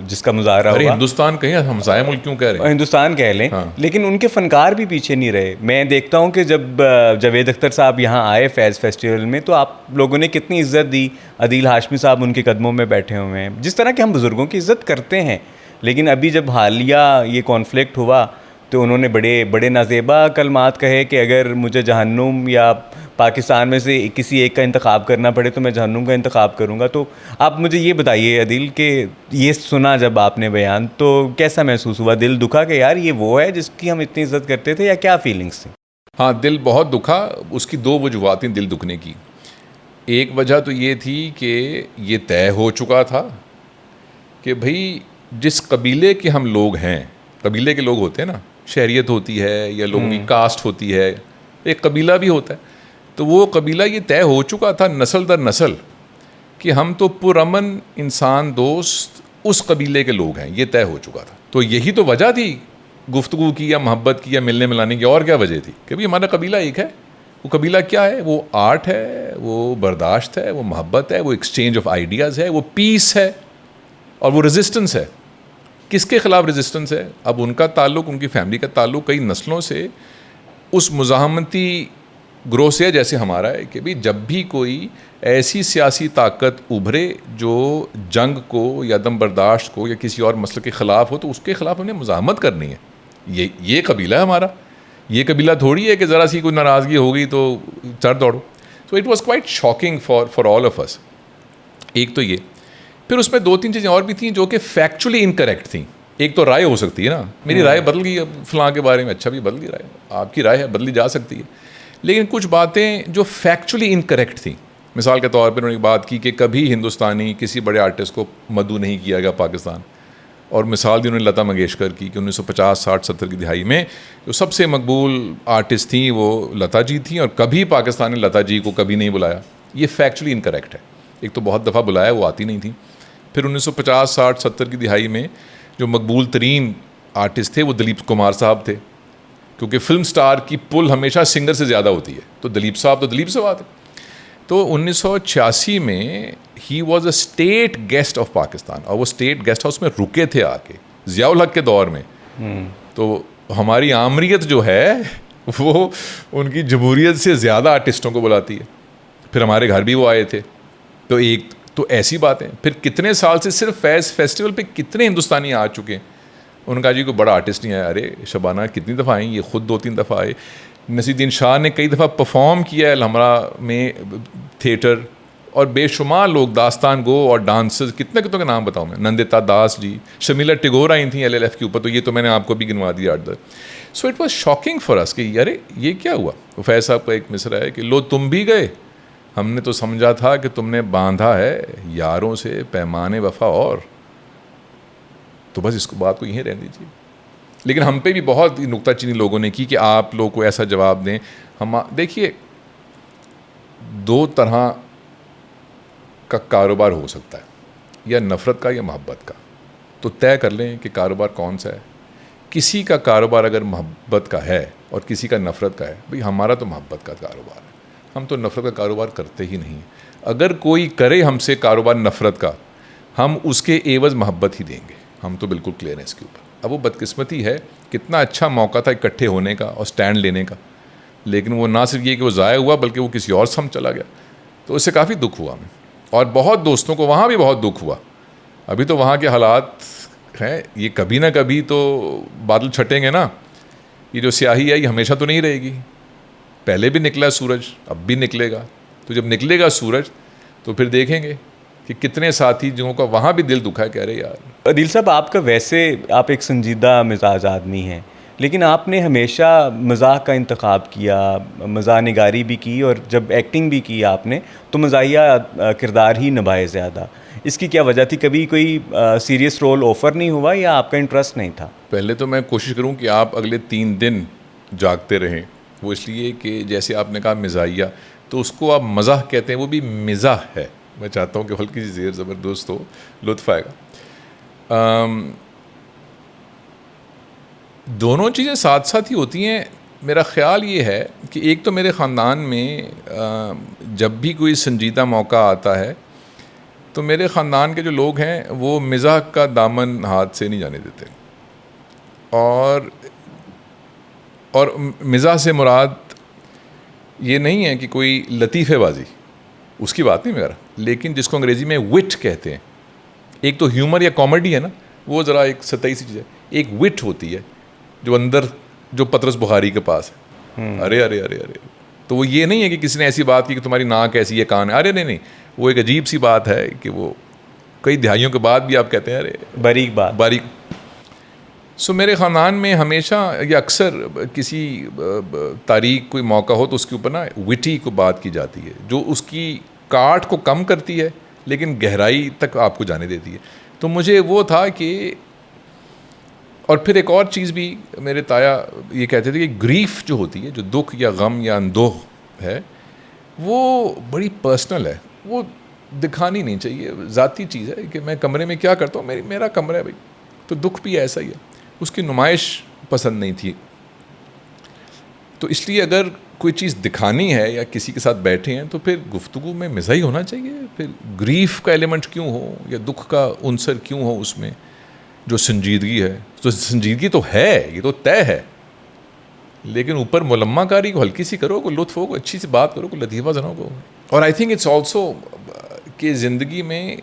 جس کا مظاہرہ ہوا، ہندوستان کہیں ہمسایہ ملک کیوں کہہ رہے ہیں؟ ہندوستان کہہ لیں، لیکن ان کے فنکار بھی پیچھے نہیں رہے. میں دیکھتا ہوں کہ جب جاوید اختر صاحب یہاں آئے فیض فیسٹیول میں تو آپ لوگوں نے کتنی عزت دی. عدیل ہاشمی صاحب ان کے قدموں میں بیٹھے ہوئے ہیں، جس طرح کہ ہم بزرگوں کی عزت کرتے ہیں. لیکن ابھی جب حالیہ یہ کانفلکٹ ہوا تو انہوں نے بڑے نازیبا کلمات کہے کہ اگر مجھے جہنم یا پاکستان میں سے کسی ایک کا انتخاب کرنا پڑے تو میں جہنم کا انتخاب کروں گا. تو آپ مجھے یہ بتائیے عدیل کہ یہ سنا جب آپ نے بیان تو کیسا محسوس ہوا؟ دل دکھا کہ یار یہ وہ ہے جس کی ہم اتنی عزت کرتے تھے، یا کیا فیلنگس تھیں؟ ہاں، دل بہت دکھا. اس کی دو وجوہات تھیں دل دکھنے کی. ایک وجہ تو یہ تھی کہ یہ طے ہو چکا تھا کہ بھائی جس قبیلے کے ہم لوگ ہیں، قبیلے کے لوگ ہوتے ہیں نا، شہریت ہوتی ہے یا لوگوں کی کاسٹ ہوتی ہے، ایک قبیلہ بھی ہوتا ہے، تو وہ قبیلہ یہ طے ہو چکا تھا نسل در نسل کہ ہم تو پرامن انسان دوست اس قبیلے کے لوگ ہیں. یہ طے ہو چکا تھا. تو یہی تو وجہ تھی گفتگو کی یا محبت کی یا ملنے ملانے کی. اور کیا وجہ تھی؟ کہ بھائی ہمارا قبیلہ ایک ہے. وہ قبیلہ کیا ہے؟ وہ آرٹ ہے، وہ برداشت ہے، وہ محبت ہے، وہ ایکسچینج آف آئیڈیاز ہے، وہ پیس ہے، اور وہ ریزسٹنس ہے. کس کے خلاف ریزسٹنس ہے؟ اب ان کا تعلق، ان کی فیملی کا تعلق کئی نسلوں سے اس مزاحمتی گروہ سے ہے جیسے ہمارا ہے، کہ بھی جب بھی کوئی ایسی سیاسی طاقت ابھرے جو جنگ کو یا عدم برداشت کو یا کسی اور مسئلے کے خلاف ہو تو اس کے خلاف ہم نے مزاحمت کرنی ہے. یہ قبیلہ ہے ہمارا. یہ قبیلہ تھوڑی ہے کہ ذرا سی کوئی ناراضگی ہو گئی تو چڑھ دوڑو. So it was quite shocking for all of us. ایک تو یہ. پھر اس میں 2-3 چیزیں اور بھی تھیں جو کہ فیکچولی انکریکٹ تھیں. ایک تو رائے ہو سکتی ہے نا، میری رائے بدل گئی فلاں کے بارے میں، اچھا بھی بدل گئی رائے، آپ کی رائے ہے بدلی جا سکتی ہے. لیکن کچھ باتیں جو فیکچولی انکریکٹ تھیں، مثال کے طور پر انہوں نے بات کی کہ کبھی ہندوستانی کسی بڑے آرٹسٹ کو مدعو نہیں کیا گیا پاکستان. اور مثال دی انہوں نے لتا منگیشکر کی کہ 1950 60 70 کی دہائی میں جو سب سے مقبول آرٹسٹ تھیں وہ لتا جی تھیں، اور کبھی پاکستان نے لتا جی کو کبھی نہیں بلایا. یہ فیکچولی انکریکٹ ہے. ایک تو بہت دفعہ بلایا، وہ آتی نہیں تھیں. پھر 1950 60 70 کی دہائی میں جو مقبول ترین آرٹسٹ تھے وہ دلیپ کمار صاحب تھے. کیونکہ فلم سٹار کی پل ہمیشہ سنگر سے زیادہ ہوتی ہے. تو دلیپ صاحب آتے. تو 1986 میں he was a state guest of Pakistan, اور وہ اسٹیٹ گیسٹ ہاؤس میں رکے تھے آ کے ضیاء الحق کے دور میں. تو ہماری آمریت جو ہے وہ ان کی جمہوریت سے زیادہ آرٹسٹوں کو بلاتی ہے. پھر ہمارے گھر بھی وہ آئے تھے. تو ایسی باتیں. پھر کتنے سال سے صرف فیض فیسٹیول پہ کتنے ہندوستانی آ چکے ہیں. ان کا جی کوئی بڑا آرٹسٹ نہیں آیا. ارے شبانہ کتنی دفعہ آئیں, یہ خود 2-3 دفعہ آئے. نصیر الدین شاہ نے کئی دفعہ پرفارم کیا ہے الحمرا میں تھیٹر, اور بے شمار لوگ داستان گو اور ڈانسرز, کتنے کے نام بتاؤں میں, نندتا داس جی, شمیلا ٹیگور آئی تھیں LLF کے اوپر, تو یہ تو میں نے آپ کو بھی گنوا دیا 8-10. So it was shocking for us کہ ارے یہ کیا ہوا. فیض صاحب کا ایک مصرع ہے کہ لو تم بھی گئے, ہم نے تو سمجھا تھا کہ تم نے باندھا ہے یاروں سے پیمانے وفا اور. تو بس اس کو بات کو یہیں رہنے دیجیے. لیکن ہم پہ بھی بہت نکتہ چینی لوگوں نے کی کہ آپ لوگ کو ایسا جواب دیں. ہم دیکھیے 2 طرح کا کاروبار ہو سکتا ہے, یا نفرت کا یا محبت کا. تو طے کر لیں کہ کاروبار کون سا ہے. کسی کا کاروبار اگر محبت کا ہے اور کسی کا نفرت کا ہے, بھئی ہمارا تو محبت کا کاروبار ہے, ہم تو نفرت کا کاروبار کرتے ہی نہیں. اگر کوئی کرے ہم سے کاروبار نفرت کا, ہم اس کے عوض محبت ہی دیں گے. ہم تو بالکل کلیئر ہیں اس کے اوپر. اب وہ بدقسمتی ہے, کتنا اچھا موقع تھا اکٹھے ہونے کا اور سٹینڈ لینے کا, لیکن وہ نہ صرف یہ کہ وہ ضائع ہوا بلکہ وہ کسی اور سم چلا گیا. تو اس سے کافی دکھ ہوا ہمیں, اور بہت دوستوں کو وہاں بھی بہت دکھ ہوا. ابھی تو وہاں کے حالات ہیں, یہ کبھی نہ کبھی تو بادل چھٹیں گے نا. یہ جو سیاہی ہے یہ ہمیشہ تو نہیں رہے گی. پہلے بھی نکلا سورج, اب بھی نکلے گا. تو جب نکلے گا سورج تو پھر دیکھیں گے کہ کتنے ساتھی جنہوں کا وہاں بھی دل دکھا ہے, کہہ رہے یار. عدیل صاحب, آپ کا ویسے آپ ایک سنجیدہ مزاج آدمی ہیں, لیکن آپ نے ہمیشہ مزاح کا انتخاب کیا, مزاح نگاری بھی کی, اور جب ایکٹنگ بھی کی آپ نے تو مزاحیہ کردار ہی نبھائے زیادہ. اس کی کیا وجہ تھی؟ کبھی کوئی سیریس رول آفر نہیں ہوا یا آپ کا انٹرسٹ نہیں تھا؟ پہلے تو میں کوشش کروں کہ آپ اگلے 3 دن جاگتے رہیں. وہ اس لیے کہ جیسے آپ نے کہا مزاحیہ, تو اس کو آپ مزاح کہتے ہیں, وہ بھی مزاح ہے. میں چاہتا ہوں کہ ہلکی سی زیر زبردست ہو, لطف آئے گا. دونوں چیزیں ساتھ ساتھ ہی ہوتی ہیں. میرا خیال یہ ہے کہ ایک تو میرے خاندان میں جب بھی کوئی سنجیدہ موقع آتا ہے تو میرے خاندان کے جو لوگ ہیں وہ مزاح کا دامن ہاتھ سے نہیں جانے دیتے. اور مزاح سے مراد یہ نہیں ہے کہ کوئی لطیفے بازی, اس کی بات نہیں میرا, لیکن جس کو انگریزی میں وٹ کہتے ہیں. ایک تو ہیومر یا کامیڈی ہے نا, وہ ذرا ایک سطحی سی چیز ہے. ایک وٹ ہوتی ہے جو اندر, جو پطرس بخاری کے پاس ہے. ارے ارے ارے ارے, تو وہ یہ نہیں ہے کہ کسی نے ایسی بات کی کہ تمہاری ناک ایسی ہے, کان ہے. ارے نہیں, وہ ایک عجیب سی بات ہے کہ وہ کئی دہائیوں کے بعد بھی آپ کہتے ہیں ارے باریک. سو میرے خاندان میں ہمیشہ یا اکثر کسی تاریخ کوئی موقع ہو تو اس کے اوپر نا وٹی کو بات کی جاتی ہے, جو اس کی کاٹ کو کم کرتی ہے لیکن گہرائی تک آپ کو جانے دیتی ہے. تو مجھے وہ تھا کہ, اور پھر ایک اور چیز بھی میرے تایا یہ کہتے تھے کہ گریف جو ہوتی ہے, جو دکھ یا غم یا اندوہ ہے, وہ بڑی پرسنل ہے, وہ دکھانی نہیں چاہیے. ذاتی چیز ہے کہ میں کمرے میں کیا کرتا ہوں, میرا کمرہ ہے بھائی, تو دکھ بھی ایسا ہی ہے. اس کی نمائش پسند نہیں تھی. تو اس لیے اگر کوئی چیز دکھانی ہے یا کسی کے ساتھ بیٹھے ہیں تو پھر گفتگو میں مزاح ہی ہونا چاہیے. پھر گریف کا ایلیمنٹ کیوں ہو یا دکھ کا عنصر کیوں ہو اس میں, جو سنجیدگی ہے. تو سنجیدگی تو ہے, یہ تو طے ہے, لیکن اوپر ملمہ کاری کو ہلکی سی کرو, کوئی لطف ہو, کوئی اچھی سی بات کرو, کوئی لطیفہ زنو کو. اور آئی تھنک اٹس آلسو کہ زندگی میں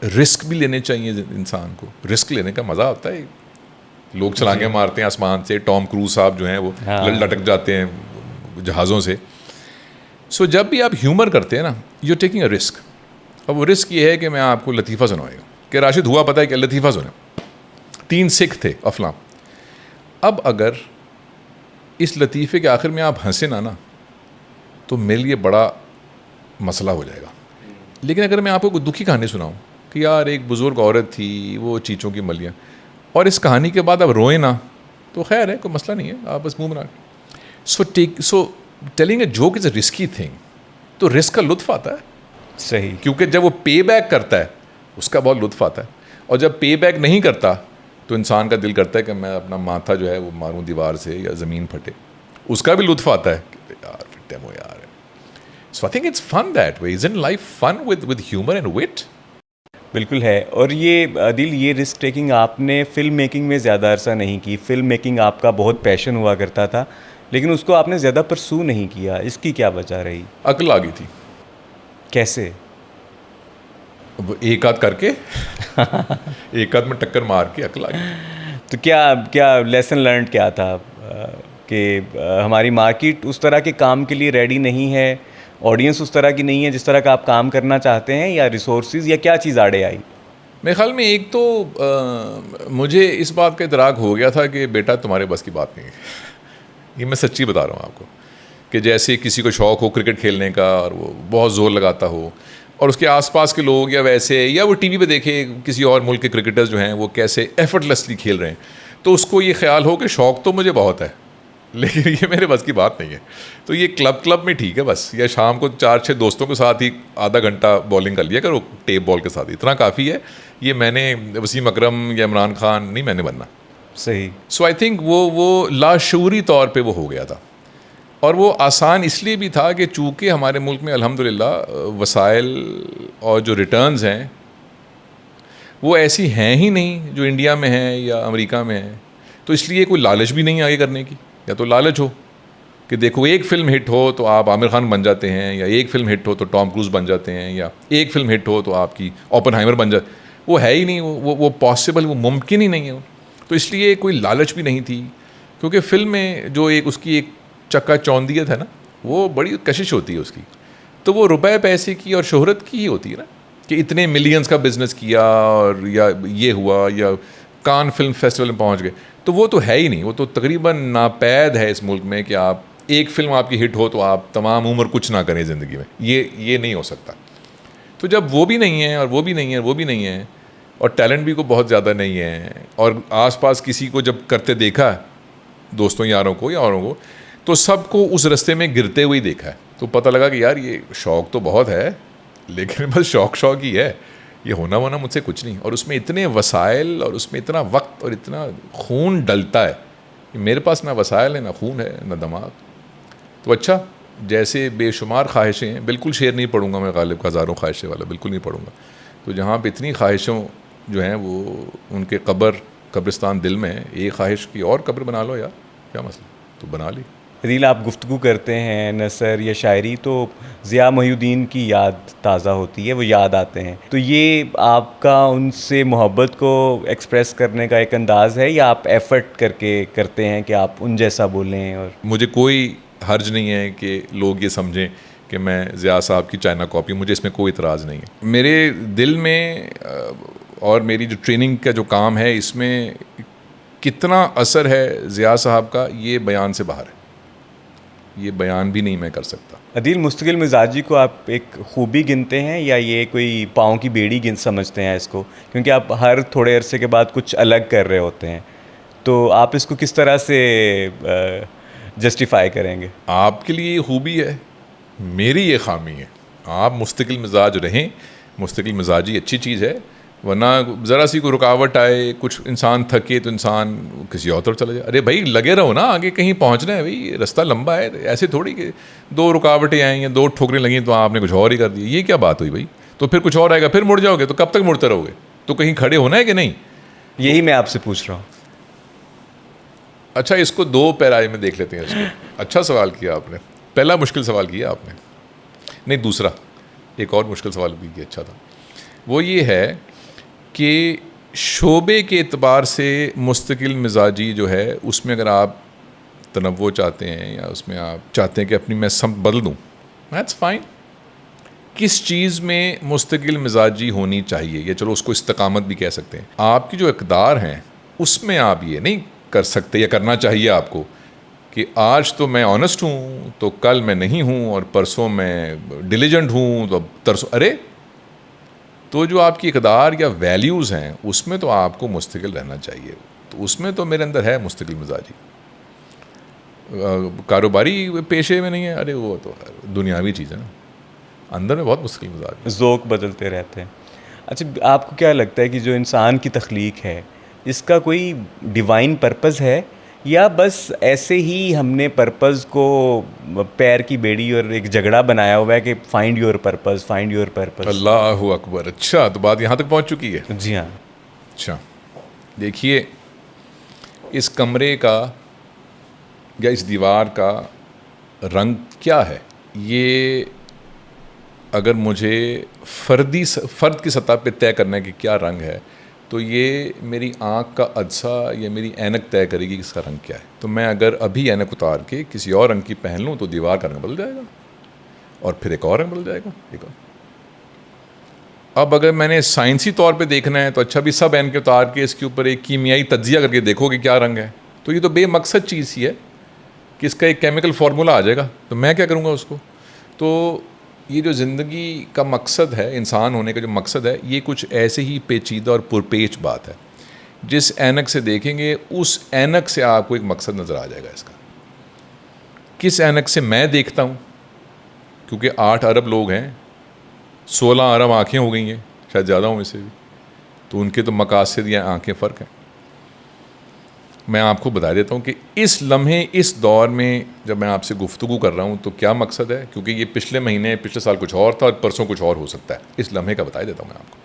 رسک بھی لینے چاہیے انسان کو. رسک لینے کا مزہ ہوتا ہے. لوگ چھلانگیں مارتے ہیں آسمان سے, ٹام کروز صاحب جو ہیں وہ لٹک جاتے ہیں جہازوں سے. سو جب بھی آپ ہیومر کرتے ہیں نا, you are taking a risk. اب وہ رسک یہ ہے کہ میں آپ کو لطیفہ سنائے گا کہ راشد ہوا پتہ ہے کہ لطیفہ سنیں. 3 سکھ تھے افلاں. اب اگر اس لطیفے کے آخر میں آپ ہنسیں نا تو میرے لیے بڑا مسئلہ ہو جائے گا. لیکن اگر میں آپ کو کوئی دکھی کہانی سناؤں کہ یار ایک بزرگ عورت تھی, وہ چیچوں کی ملیاں, اور اس کہانی کے بعد اب روئیں نا, تو خیر ہے, کوئی مسئلہ نہیں ہے, آپ بس منہ بنا. So telling a joke is a risky thing. تو رسک کا لطف آتا ہے صحیح, کیونکہ جب وہ پے بیک کرتا ہے اس کا بہت لطف آتا ہے, اور جب پے بیک نہیں کرتا تو انسان کا دل کرتا ہے کہ میں اپنا ماتھا جو ہے وہ ماروں دیوار سے یا زمین پھٹے. اس کا بھی لطف آتا ہے کہ یار پھٹے مو یار. So I think it's fun that way. Is in life fun with humour and wit. بالکل ہے. اور یہ عادل یہ رسک ٹیکنگ آپ نے فلم میکنگ میں زیادہ عرصہ نہیں کی. فلم میکنگ آپ کا بہت پیشن ہوا کرتا تھا لیکن اس کو آپ نے زیادہ پرسو نہیں کیا. اس کی کیا وجہ رہی؟ عقل آ گئی تھی. کیسے؟ ایک آدھ کر کے ایک آدھ میں ٹکر مار کے عقل آ گئی. تو کیا لیسن لرنڈ کیا تھا کہ ہماری مارکیٹ اس طرح کے کام کے لیے ریڈی نہیں ہے, آڈینس اس طرح کی نہیں ہے جس طرح کا آپ کام کرنا چاہتے ہیں, یا ریسورسز, یا کیا چیز آڑے آئی؟ میرے خیال میں ایک تو مجھے اس بات کا ادراک ہو گیا تھا کہ بیٹا تمہارے بس کی بات نہیں ہے. یہ میں سچی بتا رہا ہوں آپ کو, کہ جیسے کسی کو شوق ہو کرکٹ کھیلنے کا اور وہ بہت زور لگاتا ہو, اور اس کے آس پاس کے لوگ یا ویسے, یا وہ ٹی وی پہ دیکھے کسی اور ملک کے کرکٹرز جو ہیں وہ کیسے ایفرٹ لیسلی کھیل رہے ہیں, تو اس کو یہ خیال ہو کہ شوق تو مجھے بہت ہے لیکن یہ میرے بس کی بات نہیں ہے. تو یہ کلب میں ٹھیک ہے بس, یا شام کو 4-6 دوستوں کے ساتھ ہی آدھا گھنٹہ بالنگ کر لیا کرو ٹیپ بال کے ساتھ, اتنا کافی ہے. یہ میں نے وسیم اکرم یا عمران خان نہیں میں نے بننا. صحیح. سو آئی تھنک وہ لاشعوری طور پہ وہ ہو گیا تھا. اور وہ آسان اس لیے بھی تھا کہ چونکہ ہمارے ملک میں الحمدللہ وسائل اور جو ریٹرنز ہیں وہ ایسی ہیں ہی نہیں جو انڈیا میں ہیں یا امریکہ میں ہیں. تو اس لیے کوئی لالچ بھی نہیں آگے کرنے کی. یا تو لالچ ہو کہ دیکھو ایک فلم ہٹ ہو تو آپ عامر خان بن جاتے ہیں, یا ایک فلم ہٹ ہو تو ٹام کروز بن جاتے ہیں, یا ایک فلم ہٹ ہو تو آپ کی اوپنہائمر بن جاتے. وہ ہے ہی نہیں, وہ پاسبل, وہ ممکن ہی نہیں ہے. تو اس لیے کوئی لالچ بھی نہیں تھی, کیونکہ فلم میں جو ایک اس کی ایک چکا چوندیت ہے نا, وہ بڑی کشش ہوتی ہے اس کی. تو وہ روپے پیسے کی اور شہرت کی ہی ہوتی ہے نا, کہ اتنے ملینز کا بزنس کیا اور یا یہ ہوا یا کان فلم فیسٹیول میں پہنچ گئے. تو وہ تو ہے ہی نہیں. وہ تو تقریباً ناپید ہے اس ملک میں کہ آپ ایک فلم آپ کی ہٹ ہو تو آپ تمام عمر کچھ نہ کریں زندگی میں. یہ نہیں ہو سکتا. تو جب وہ بھی نہیں ہے اور وہ بھی نہیں ہے, وہ بھی نہیں ہے, اور ٹیلنٹ بھی کو بہت زیادہ نہیں ہے, اور آس پاس کسی کو جب کرتے دیکھا دوستوں یاروں کو یا اوروں کو, تو سب کو اس رستے میں گرتے ہوئے دیکھا ہے, تو پتہ لگا کہ یار یہ شوق تو بہت ہے لیکن بس شوق ہی ہے, یہ ہونا مجھ سے کچھ نہیں. اور اس میں اتنے وسائل اور اس میں اتنا وقت اور اتنا خون ڈلتا ہے. میرے پاس نہ وسائل ہے, نہ خون ہے, نہ دماغ. تو اچھا, جیسے بے شمار خواہشیں ہیں, بالکل شعر نہیں پڑھوں گا میں غالب کا ہزاروں خواہشیں والا, بالکل نہیں پڑھوں گا. تو جہاں پہ اتنی خواہشوں جو ہیں وہ ان کے قبرستان دل میں ہے, ایک خواہش کی اور قبر بنا لو یار, کیا مسئلہ, تو بنا لی. عادل, آپ گفتگو کرتے ہیں نثر یا شاعری تو ضیاء محی الدین کی یاد تازہ ہوتی ہے, وہ یاد آتے ہیں. تو یہ آپ کا ان سے محبت کو ایکسپریس کرنے کا ایک انداز ہے, یا آپ ایفرٹ کر کے کرتے ہیں کہ آپ ان جیسا بولیں؟ اور مجھے کوئی حرج نہیں ہے کہ لوگ یہ سمجھیں کہ میں ضیاء صاحب کی چائنا کاپی, مجھے اس میں کوئی اعتراض نہیں ہے. میرے دل میں اور میری جو ٹریننگ کا جو کام ہے اس میں کتنا اثر ہے ضیاء صاحب کا, یہ بیان سے باہر ہے, یہ بیان بھی نہیں میں کر سکتا. عادل, مستقل مزاجی کو آپ ایک خوبی گنتے ہیں یا یہ کوئی پاؤں کی بیڑی سمجھتے ہیں اس کو؟ کیونکہ آپ ہر تھوڑے عرصے کے بعد کچھ الگ کر رہے ہوتے ہیں, تو آپ اس کو کس طرح سے جسٹیفائی کریں گے؟ آپ کے لیے یہ خوبی ہے, میری یہ خامی ہے. آپ مستقل مزاج رہیں, مستقل مزاجی اچھی چیز ہے, ورنہ ذرا سی کوئی رکاوٹ آئے, کچھ انسان تھکے تو انسان کسی اور طرف چلا جائے. ارے بھائی لگے رہو نا, آگے کہیں پہنچنا ہے بھائی, رستہ لمبا ہے. ایسے تھوڑی کہ 2 رکاوٹیں آئیں یا 2 ٹھوکریں لگیں تو آپ نے کچھ اور ہی کر دی. یہ کیا بات ہوئی بھائی؟ تو پھر کچھ اور آئے گا, پھر مڑ جاؤ گے, تو کب تک مڑتے رہو گے؟ تو کہیں کھڑے ہونا ہے کہ نہیں؟ یہی میں آپ سے پوچھ رہا ہوں. اچھا, اس کو 2 پیرائے میں دیکھ لیتے ہیں اس کو. اچھا سوال کیا آپ نے. پہلا مشکل سوال کیا آپ نے, نہیں دوسرا ایک اور مشکل سوال بھی کیا, اچھا تھا. وہ یہ ہے کہ شعبے کے اعتبار سے مستقل مزاجی جو ہے اس میں اگر آپ تنوع چاہتے ہیں یا اس میں آپ چاہتے ہیں کہ اپنی میں سمت بدل دوں, دیٹس فائن. کس چیز میں مستقل مزاجی ہونی چاہیے, یا چلو اس کو استقامت بھی کہہ سکتے ہیں. آپ کی جو اقدار ہیں اس میں آپ یہ نہیں کر سکتے یا کرنا چاہیے آپ کو کہ آج تو میں آنیسٹ ہوں تو کل میں نہیں ہوں, اور پرسوں میں ڈیلیجنٹ ہوں تو ترسوں. ارے تو جو آپ کی اقدار یا ویلیوز ہیں اس میں تو آپ کو مستقل رہنا چاہیے. تو اس میں تو میرے اندر ہے مستقل مزاجی. کاروباری پیشے میں نہیں ہے, ارے وہ تو دنیاوی چیز ہے نا, اندر میں بہت مستقل مزاج. ذوق بدلتے رہتے ہیں. اچھا, آپ کو کیا لگتا ہے کہ جو انسان کی تخلیق ہے اس کا کوئی ڈیوائن پرپز ہے یا بس ایسے ہی ہم نے پرپز کو پیر کی بیڑی اور ایک جھگڑا بنایا ہوا ہے کہ find your purpose, find your purpose? اللہ اکبر. اچھا تو بات یہاں تک پہنچ چکی ہے. جی ہاں. اچھا دیکھیے اس کمرے کا یا اس دیوار کا رنگ کیا ہے، یہ اگر مجھے فرد کی سطح پہ طے کرنا ہے کہ کیا رنگ ہے تو یہ میری آنکھ کا عدسہ یا میری اینک طے کرے گی کہ اس کا رنگ کیا ہے. تو میں اگر ابھی اینک اتار کے کسی اور رنگ کی پہن لوں تو دیوار کا رنگ بدل جائے گا اور پھر ایک اور رنگ بدل جائے گا ایک اور. اب اگر میں نے سائنسی طور پہ دیکھنا ہے تو اچھا بھی سب اینک اتار کے اس کے اوپر ایک کیمیائی تجزیہ کر کے دیکھو کہ کیا رنگ ہے. تو یہ تو بے مقصد چیز ہی ہے کہ اس کا ایک کیمیکل فارمولہ آ جائے گا تو میں کیا کروں گا اس کو. تو یہ جو زندگی کا مقصد ہے، انسان ہونے کا جو مقصد ہے، یہ کچھ ایسے ہی پیچیدہ اور پرپیچ بات ہے. جس اینک سے دیکھیں گے اس اینک سے آپ کو ایک مقصد نظر آ جائے گا اس کا. کس اینک سے میں دیکھتا ہوں، کیونکہ 8 ارب لوگ ہیں، 16 ارب آنکھیں ہو گئی ہیں، شاید زیادہ ہوں اس سے بھی، تو ان کے تو مقاصد یا آنکھیں فرق ہیں. میں آپ کو بتا دیتا ہوں کہ اس لمحے اس دور میں جب میں آپ سے گفتگو کر رہا ہوں تو کیا مقصد ہے، کیونکہ یہ پچھلے مہینے پچھلے سال کچھ اور تھا اور پرسوں کچھ اور ہو سکتا ہے. اس لمحے کا بتا دیتا ہوں میں آپ کو.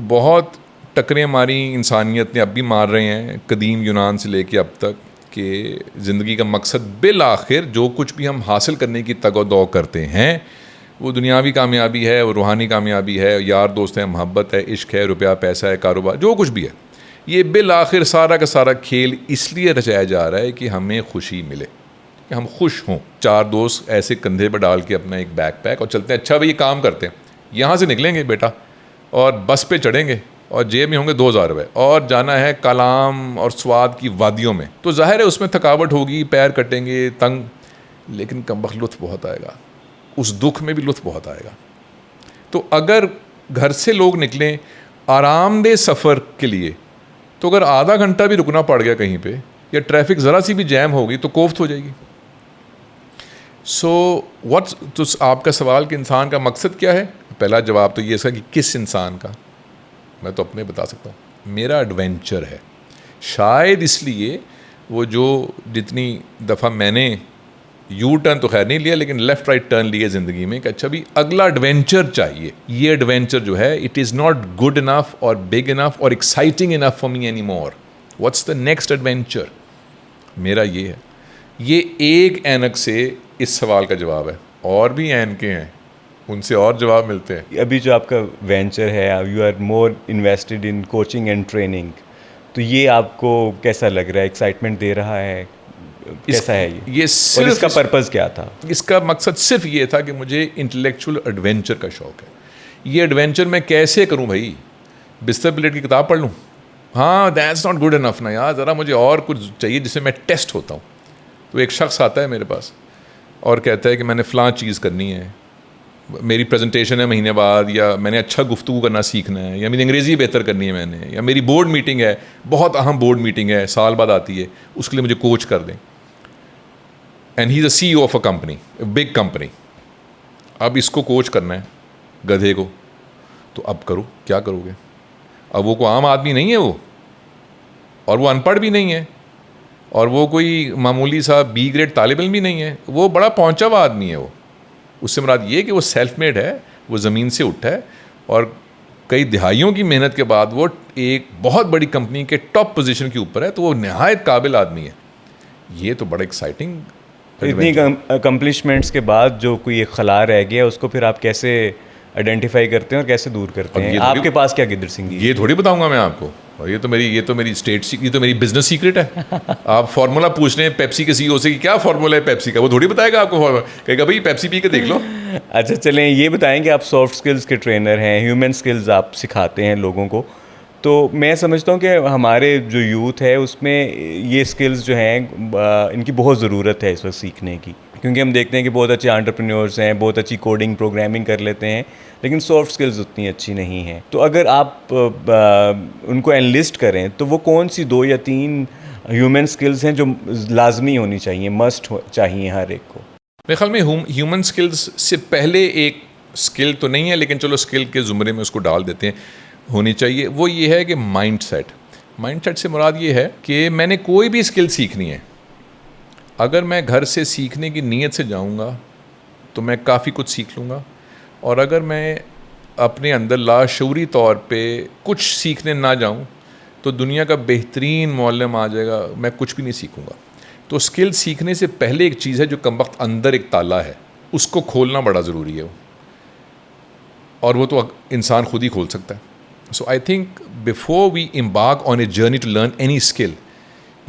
بہت ٹکریں ماری انسانیت نے، اب بھی مار رہے ہیں، قدیم یونان سے لے کے اب تک، کہ زندگی کا مقصد بالآخر جو کچھ بھی ہم حاصل کرنے کی تگ و دو کرتے ہیں وہ دنیاوی کامیابی ہے، وہ روحانی کامیابی ہے، یار دوست ہیں، محبت ہے، عشق ہے، روپیہ پیسہ ہے، کاروبار، جو کچھ بھی ہے، یہ بالآخر سارا کا سارا کھیل اس لیے رچایا جا رہا ہے کہ ہمیں خوشی ملے، کہ ہم خوش ہوں. 4 دوست ایسے کندھے پہ ڈال کے اپنا ایک بیک پیک اور چلتے ہیں. اچھا بھائی یہ کام کرتے ہیں، یہاں سے نکلیں گے بیٹا اور بس پہ چڑھیں گے اور جیب میں ہوں گے 2000 روپے اور جانا ہے کلام اور سواد کی وادیوں میں. تو ظاہر ہے اس میں تھکاوٹ ہوگی، پیر کٹیں گے، تنگ، لیکن کمبخت لطف بہت آئے گا، اس دکھ میں بھی لطف بہت آئے گا. تو اگر گھر سے لوگ نکلیں آرام دہ سفر کے لیے تو اگر آدھا گھنٹہ بھی رکنا پڑ گیا کہیں پہ یا ٹریفک ذرا سی بھی جیم ہوگی تو کوفت ہو جائے گی. تو آپ کا سوال کہ انسان کا مقصد کیا ہے، پہلا جواب تو یہ ہے کہ کس انسان کا، میں تو اپنے بتا سکتا ہوں، میرا ایڈونچر ہے. شاید اس لیے وہ جو جتنی دفعہ میں نے یو ٹرن تو خیر نہیں لیا لیکن لیفٹ رائٹ ٹرن لیے زندگی میں کہ اچھا بھی اگلا ایڈونچر چاہیے. یہ ایڈونچر جو ہے it is not good enough اور بگ انف اور exciting enough for me any more. What's the next adventure? میرا یہ ہے. یہ ایک اینک سے اس سوال کا جواب ہے، اور بھی اینکیں ہیں ان سے اور جواب ملتے ہیں. ابھی جو آپ کا وینچر ہے، you are more invested in coaching and training, تو یہ آپ کو کیسا لگ رہا ہے؟ ایکسائٹمنٹ دے رہا ہے؟ کیسا ہے یہ صرف اور اس کا پرپز کیا تھا؟ اس کا مقصد صرف یہ تھا کہ مجھے انٹلیکچوئل ایڈونچر کا شوق ہے. یہ ایڈونچر میں کیسے کروں بھائی؟ بستر پلیٹ کی کتاب پڑھ لوں؟ ہاں دیٹس ناٹ گڈ انف نا یار، ذرا مجھے اور کچھ چاہیے جس سے میں ٹیسٹ ہوتا ہوں. تو ایک شخص آتا ہے میرے پاس اور کہتا ہے کہ میں نے فلاں چیز کرنی ہے، میری پریزنٹیشن ہے مہینے بعد، یا میں نے اچھا گفتگو کرنا سیکھنا ہے، یا میری انگریزی بہتر کرنی ہے میں نے، یا میری بورڈ میٹنگ ہے، بہت اہم بورڈ میٹنگ ہے، سال بعد آتی ہے، اس کے لیے مجھے کوچ کر دیں. And he is a CEO of a company, a big company. اب اس کو کوچ کرنا ہے گدھے کو، تو اب کرو، کیا کرو گے؟ اب وہ کوئی عام آدمی نہیں ہے وہ، اور وہ ان پڑھ بھی نہیں ہے، اور وہ کوئی معمولی سا بی گریڈ طالب علم بھی نہیں ہے، وہ بڑا پہنچا ہوا آدمی ہے. وہ اس سے مراد یہ کہ وہ سیلف میڈ ہے، وہ زمین سے اٹھا ہے اور کئی دہائیوں کی محنت کے بعد وہ ایک بہت بڑی کمپنی کے ٹاپ پوزیشن کے اوپر ہے. تو وہ نہایت قابل آدمی ہے. یہ تو بڑا ایکسائٹنگ. اتنی اکمپلشمنٹس کے بعد جو کوئی ایک خلا رہ گیا اس کو پھر آپ کیسے آئیڈینٹیفائی کرتے ہیں اور کیسے دور کرتے ہیں؟ آپ کے پاس کیا گدر سنگھی؟ یہ تھوڑی بتاؤں گا میں آپ کو، اور یہ تو میری اسٹیٹ، یہ تو میری بزنس سیکرٹ ہے. آپ فارمولا پوچھ رہے ہیں پیپسی کے سی او سے کہ کیا فارمولا ہے پیپسی کا، وہ تھوڑی بتائے گا آپ کو فارمولا، کہے گا بھائی پیپسی پی کے دیکھ لو. اچھا چلیں یہ بتائیں کہ آپ سافٹ اسکلس کے ٹرینر ہیں، ہیومن اسکلز آپ سکھاتے ہیں لوگوں کو. تو میں سمجھتا ہوں کہ ہمارے جو یوتھ ہے اس میں یہ اسکلز جو ہیں ان کی بہت ضرورت ہے اس وقت سیکھنے کی، کیونکہ ہم دیکھتے ہیں کہ بہت اچھے انٹرپرینورس ہیں، بہت اچھی کوڈنگ پروگرامنگ کر لیتے ہیں، لیکن سافٹ اسکلز اتنی اچھی نہیں ہیں. تو اگر آپ ان کو انلسٹ کریں تو وہ کون سی 2 یا 3 ہیومن اسکلز ہیں جو لازمی ہونی چاہیے، مسٹ چاہیے ہر ایک کو؟ میرے خیال میں ہیومن اسکلز سے پہلے ایک اسکل تو نہیں ہے لیکن چلو اسکل کے زمرے میں اس کو ڈال دیتے ہیں، ہونی چاہیے وہ یہ ہے کہ مائنڈ سیٹ سے مراد یہ ہے کہ میں نے کوئی بھی اسکل سیکھنی ہے، اگر میں گھر سے سیکھنے کی نیت سے جاؤں گا تو میں کافی کچھ سیکھ لوں گا، اور اگر میں اپنے اندر لاشعوری طور پہ کچھ سیکھنے نہ جاؤں تو دنیا کا بہترین معلم آ جائے گا، میں کچھ بھی نہیں سیکھوں گا۔ تو اسکل سیکھنے سے پہلے ایک چیز ہے جو کم وقت اندر ایک تالا ہے، اس کو کھولنا بڑا ضروری ہے، اور وہ تو انسان خود ہی کھول سکتا ہے۔ So I think before we embark on a journey to learn any skill,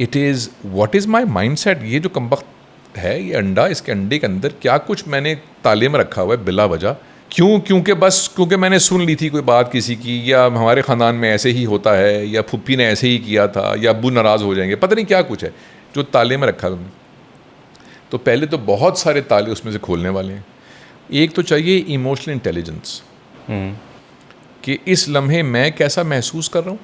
it is what is my mind set. یہ جو کم وقت ہے، یہ انڈا، اس کے انڈے کے اندر کیا کچھ میں نے تالے میں رکھا ہوا ہے بلا وجہ، کیونکہ میں نے سن لی تھی کوئی بات کسی کی، یا ہمارے خاندان میں ایسے ہی ہوتا ہے، یا پھپھی نے ایسے ہی کیا تھا، یا ابو ناراض ہو جائیں گے، پتہ نہیں کیا کچھ ہے جو تالے میں رکھا ہے۔ تو پہلے تو بہت سارے تالے اس میں سے کھولنے والے ہیں۔ ایک تو چاہیے ایموشنل انٹیلیجنس، کہ اس لمحے میں کیسا محسوس کر رہا ہوں،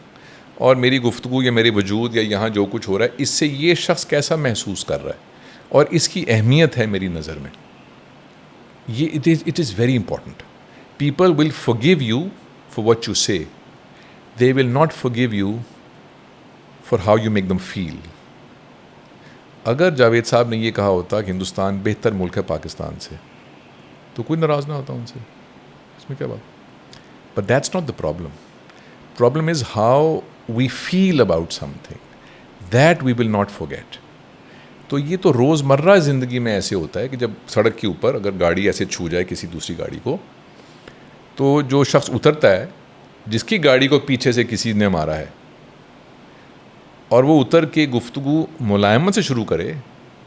اور میری گفتگو یا میرے وجود یا یہاں جو کچھ ہو رہا ہے اس سے یہ شخص کیسا محسوس کر رہا ہے، اور اس کی اہمیت ہے میری نظر میں۔ یہ it is very important. People will forgive you for what you say, they will not forgive you for how you make them feel۔ اگر جاوید صاحب نے یہ کہا ہوتا کہ ہندوستان بہتر ملک ہے پاکستان سے، تو کوئی ناراض نہ ہوتا ان سے، اس میں کیا بات؟ But that's not the problem. Problem is how we feel about something. That we will not forget. تو یہ تو روزمرہ زندگی میں ایسے ہوتا ہے کہ جب سڑک کے اوپر اگر گاڑی ایسے چھو جائے کسی دوسری گاڑی کو، تو جو شخص اترتا ہے جس کی گاڑی کو پیچھے سے کسی نے مارا ہے، اور وہ اتر کے گفتگو ملائمت سے شروع کرے،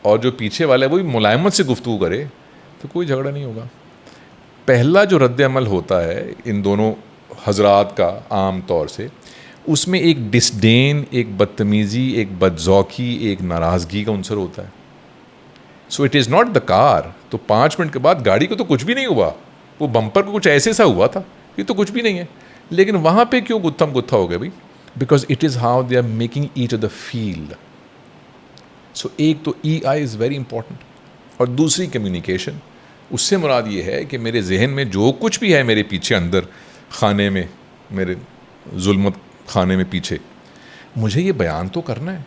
اور جو پیچھے والا ہے وہ بھی ملائمت سے گفتگو کرے، تو کوئی جھگڑا نہیں ہوگا۔ پہلا جو رد عمل ہوتا ہے ان دونوں حضرات کا عام طور سے، اس میں ایک ڈسڈین، ایک بدتمیزی، ایک بدذوقی، ایک ناراضگی کا عنصر ہوتا ہے۔ So it is not the car. تو 5 منٹ کے بعد گاڑی کو تو کچھ بھی نہیں ہوا، وہ بمپر کو کچھ ایسے سا ہوا تھا، یہ تو کچھ بھی نہیں ہے، لیکن وہاں پہ کیوں گتھم گتھا ہو گیا بھائی؟ Because it is how they are making each other feel. So ایک تو ای آئی از ویری امپورٹنٹ، اور دوسری کمیونیکیشن۔ اس سے مراد یہ ہے کہ میرے ذہن میں جو کچھ بھی ہے میرے پیچھے اندر خانے میں، میرے ظلمت خانے میں پیچھے، مجھے یہ بیان تو کرنا ہے،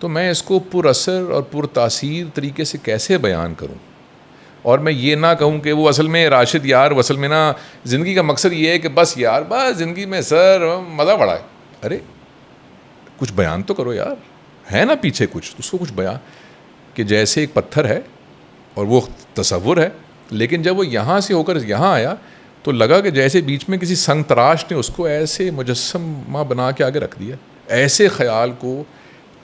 تو میں اس کو پر اثر اور پر تاثیر طریقے سے کیسے بیان کروں، اور میں یہ نہ کہوں کہ وہ اصل میں راشد یار، وہ اصل میں نا زندگی کا مقصد یہ ہے کہ بس یار بس زندگی میں سر مزہ بڑا ہے۔ ارے کچھ بیان تو کرو یار، ہے نا پیچھے کچھ، اس کو کچھ بیان، کہ جیسے ایک پتھر ہے اور وہ تصور ہے، لیکن جب وہ یہاں سے ہو کر یہاں آیا تو لگا کہ جیسے بیچ میں کسی سنگ تراش نے اس کو ایسے مجسمہ بنا کے آگے رکھ دیا۔ ایسے خیال کو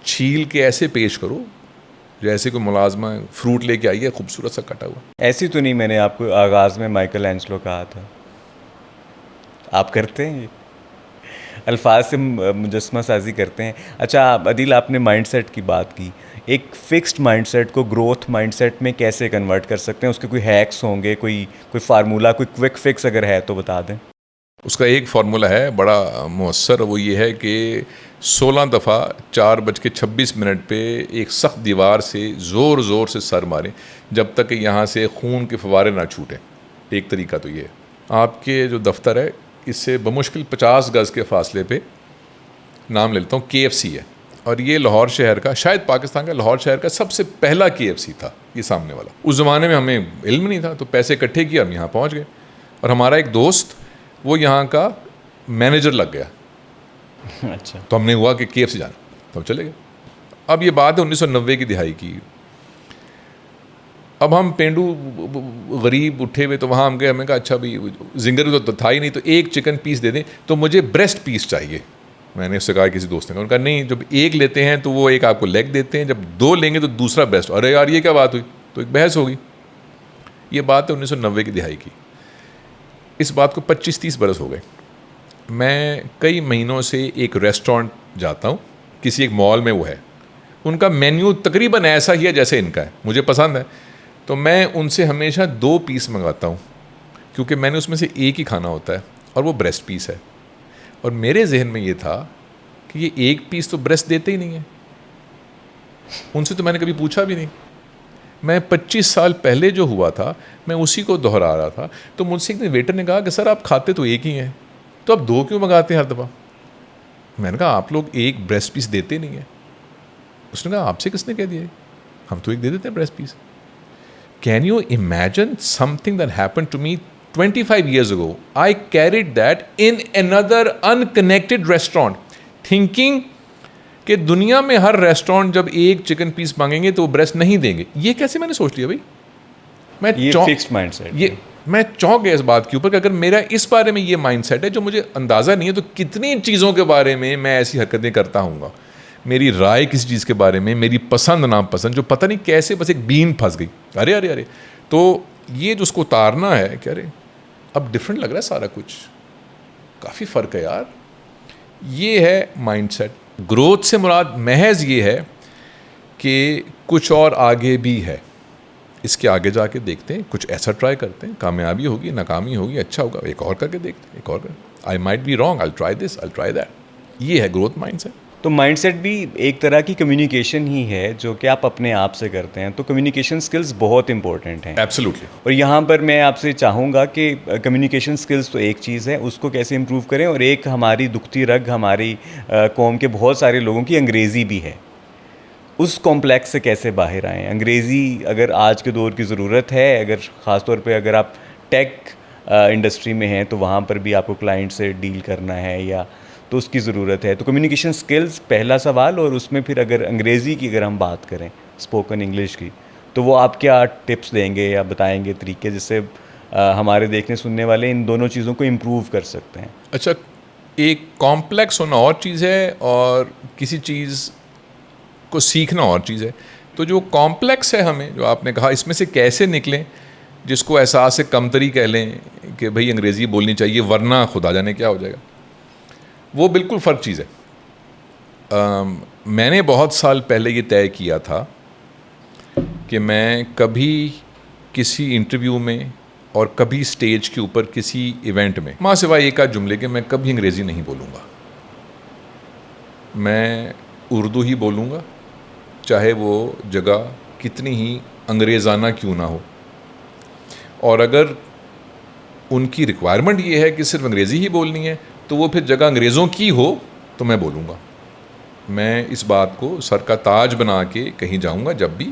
چھیل کے ایسے پیش کرو جیسے کوئی ملازمہ فروٹ لے کے آئی ہے خوبصورت سا کٹا ہوا۔ ایسی تو نہیں، میں نے آپ کو آغاز میں مائیکل اینجلو کہا تھا، آپ کرتے ہیں یہ الفاظ سے مجسمہ سازی کرتے ہیں۔ اچھا عدیل، آپ نے مائنڈ سیٹ کی بات کی، ایک فکسڈ مائنڈ سیٹ کو گروتھ مائنڈ سیٹ میں کیسے کنورٹ کر سکتے ہیں؟ اس کے کوئی ہیکس ہوں گے، کوئی فارمولہ، کوئی کوئک فکس اگر ہے تو بتا دیں۔ اس کا ایک فارمولہ ہے بڑا مؤثر، وہ یہ ہے کہ 16 دفعہ 4:26 پہ ایک سخت دیوار سے زور زور سے سر ماریں جب تک کہ یہاں سے خون کے فوارے نہ چھوٹیں۔ ایک طریقہ تو یہ ہے۔ آپ کے جو دفتر ہے اس سے بمشکل 50 گز کے فاصلے پہ، نام لے لیتا ہوں، KFC ہے، اور یہ لاہور شہر کا، شاید پاکستان کا لاہور شہر کا سب سے پہلا KFC تھا یہ سامنے والا۔ اس زمانے میں ہمیں علم نہیں تھا، تو پیسے اکٹھے کیے، ہم یہاں پہنچ گئے، اور ہمارا ایک دوست وہ یہاں کا مینیجر لگ گیا۔ اچھا، تو ہم نے ہوا کہ KFC جانا، تو ہم چلے گئے۔ اب یہ بات ہے 1990 کی دہائی کی۔ اب ہم پینڈو غریب اٹھے ہوئے، تو وہاں ہم گئے، ہمیں کہا اچھا بھائی زنگر تو تھا ہی نہیں، تو ایک چکن پیس دے دیں، تو مجھے بریسٹ پیس چاہیے۔ میں نے اس سے کہا کسی دوست نے، انہوں نے کہا نہیں، جب ایک لیتے ہیں تو وہ ایک آپ کو لیگ دیتے ہیں، جب 2 لیں گے تو دوسرا بریسٹ۔ ارے یار یہ کیا بات ہوئی؟ تو ایک بحث ہوگی۔ یہ بات ہے 1990 کی دہائی کی۔ اس بات کو 25-30 برس ہو گئے۔ میں کئی مہینوں سے ایک ریسٹورنٹ جاتا ہوں، کسی ایک مال میں وہ ہے، ان کا مینیو تقریباً ایسا ہی ہے جیسے ان کا ہے، مجھے پسند ہے، تو میں ان سے ہمیشہ 2 پیس منگاتا ہوں، کیونکہ میں نے اس میں سے ایک ہی کھانا ہوتا ہے، اور وہ بریسٹ پیس ہے۔ اور میرے ذہن میں یہ تھا کہ یہ ایک پیس تو بریسٹ دیتے ہی نہیں ہیں، ان سے تو میں نے کبھی پوچھا بھی نہیں۔ میں 25 سال پہلے جو ہوا تھا میں اسی کو دہرا رہا تھا، تو مجھ سے ایک ویٹر نے کہا کہ سر آپ کھاتے تو ایک ہی ہیں، تو اب 2 کیوں منگاتے ہیں ہر دفعہ؟ میں نے کہا آپ لوگ ایک بریسٹ پیس دیتے نہیں ہیں. اس نے کہا آپ سے کس نے کہہ دیا؟ ہم تو ایک دے دیتے ہیں breast piece. Can you imagine something that happened to me 25 years ago? I carried that in another unconnected restaurant, thinking کہ دنیا میں ہر ریسٹورینٹ جب ایک چکن پیس مانگیں گے تو وہ بریسٹ نہیں دیں گے. یہ کیسے میں نے سوچ لیا بھائی؟ میں چونک گیا اس بات کے اوپر کہ اگر میرا اس بارے میں یہ مائنڈ سیٹ ہے جو مجھے اندازہ نہیں ہے تو کتنی چیزوں کے بارے میں میں ایسی حرکتیں کرتا ہوں گا. میری رائے کسی چیز کے بارے میں, میری پسند ناپسند, جو پتہ نہیں کیسے بس ایک بین پھنس گئی. ارے تو یہ جو اس کو اتارنا ہے کہ ارے اب ڈفرینٹ لگ رہا ہے سارا کچھ, کافی فرق ہے یار. یہ ہے مائنڈ سیٹ. گروتھ سے مراد محض یہ ہے کہ کچھ اور آگے بھی ہے, اس کے آگے جا کے دیکھتے ہیں, کچھ ایسا ٹرائی کرتے ہیں, کامیابی ہوگی ناکامی ہوگی, اچھا ہوگا, ایک اور کر کے دیکھتے ہیں, ایک اور I might be wrong, I try this, I try that. یہ ہے گروتھ مائنڈ سیٹ. تو مائنڈ سیٹ بھی ایک طرح کی کمیونیکیشن ہی ہے جو کہ آپ اپنے آپ سے کرتے ہیں. تو کمیونیکیشن سکلز بہت امپورٹنٹ ہیں. ایبسلیوٹلی. اور یہاں پر میں آپ سے چاہوں گا کہ کمیونیکیشن سکلز تو ایک چیز ہے, اس کو کیسے امپروو کریں, اور ایک ہماری دکھتی رگ ہماری قوم کے بہت سارے لوگوں کی انگریزی بھی ہے, اس کمپلیکس سے کیسے باہر آئیں. انگریزی اگر آج کے دور کی ضرورت ہے, اگر خاص طور پہ اگر آپ ٹیک انڈسٹری میں ہیں تو وہاں پر بھی آپ کو کلائنٹ سے ڈیل کرنا ہے یا تو اس کی ضرورت ہے. تو کمیونیکیشن سکلز پہلا سوال, اور اس میں پھر اگر انگریزی کی اگر ہم بات کریں, اسپوکن انگلش کی, تو وہ آپ کیا ٹپس دیں گے یا بتائیں گے طریقے جس سے ہمارے دیکھنے سننے والے ان دونوں چیزوں کو امپروو کر سکتے ہیں؟ اچھا, ایک کمپلیکس ہونا اور چیز ہے اور کسی چیز کو سیکھنا اور چیز ہے. تو جو کمپلیکس ہے ہمیں, جو آپ نے کہا, اس میں سے کیسے نکلیں, جس کو احساس کمتری کہہ لیں کہ بھئی انگریزی بولنی چاہیے ورنہ خدا جانے کیا ہو جائے گا, وہ بالکل فرق چیز ہے. میں نے بہت سال پہلے یہ طے کیا تھا کہ میں کبھی کسی انٹرویو میں اور کبھی اسٹیج کے اوپر کسی ایونٹ میں, ماں سوائے ایک آدھ جملے کے, میں کبھی انگریزی نہیں بولوں گا. میں اردو ہی بولوں گا, چاہے وہ جگہ کتنی ہی انگریزانہ کیوں نہ ہو. اور اگر ان کی ریکوائرمنٹ یہ ہے کہ صرف انگریزی ہی بولنی ہے تو وہ پھر جگہ انگریزوں کی ہو تو میں بولوں گا. میں اس بات کو سر کا تاج بنا کے کہیں جاؤں گا جب بھی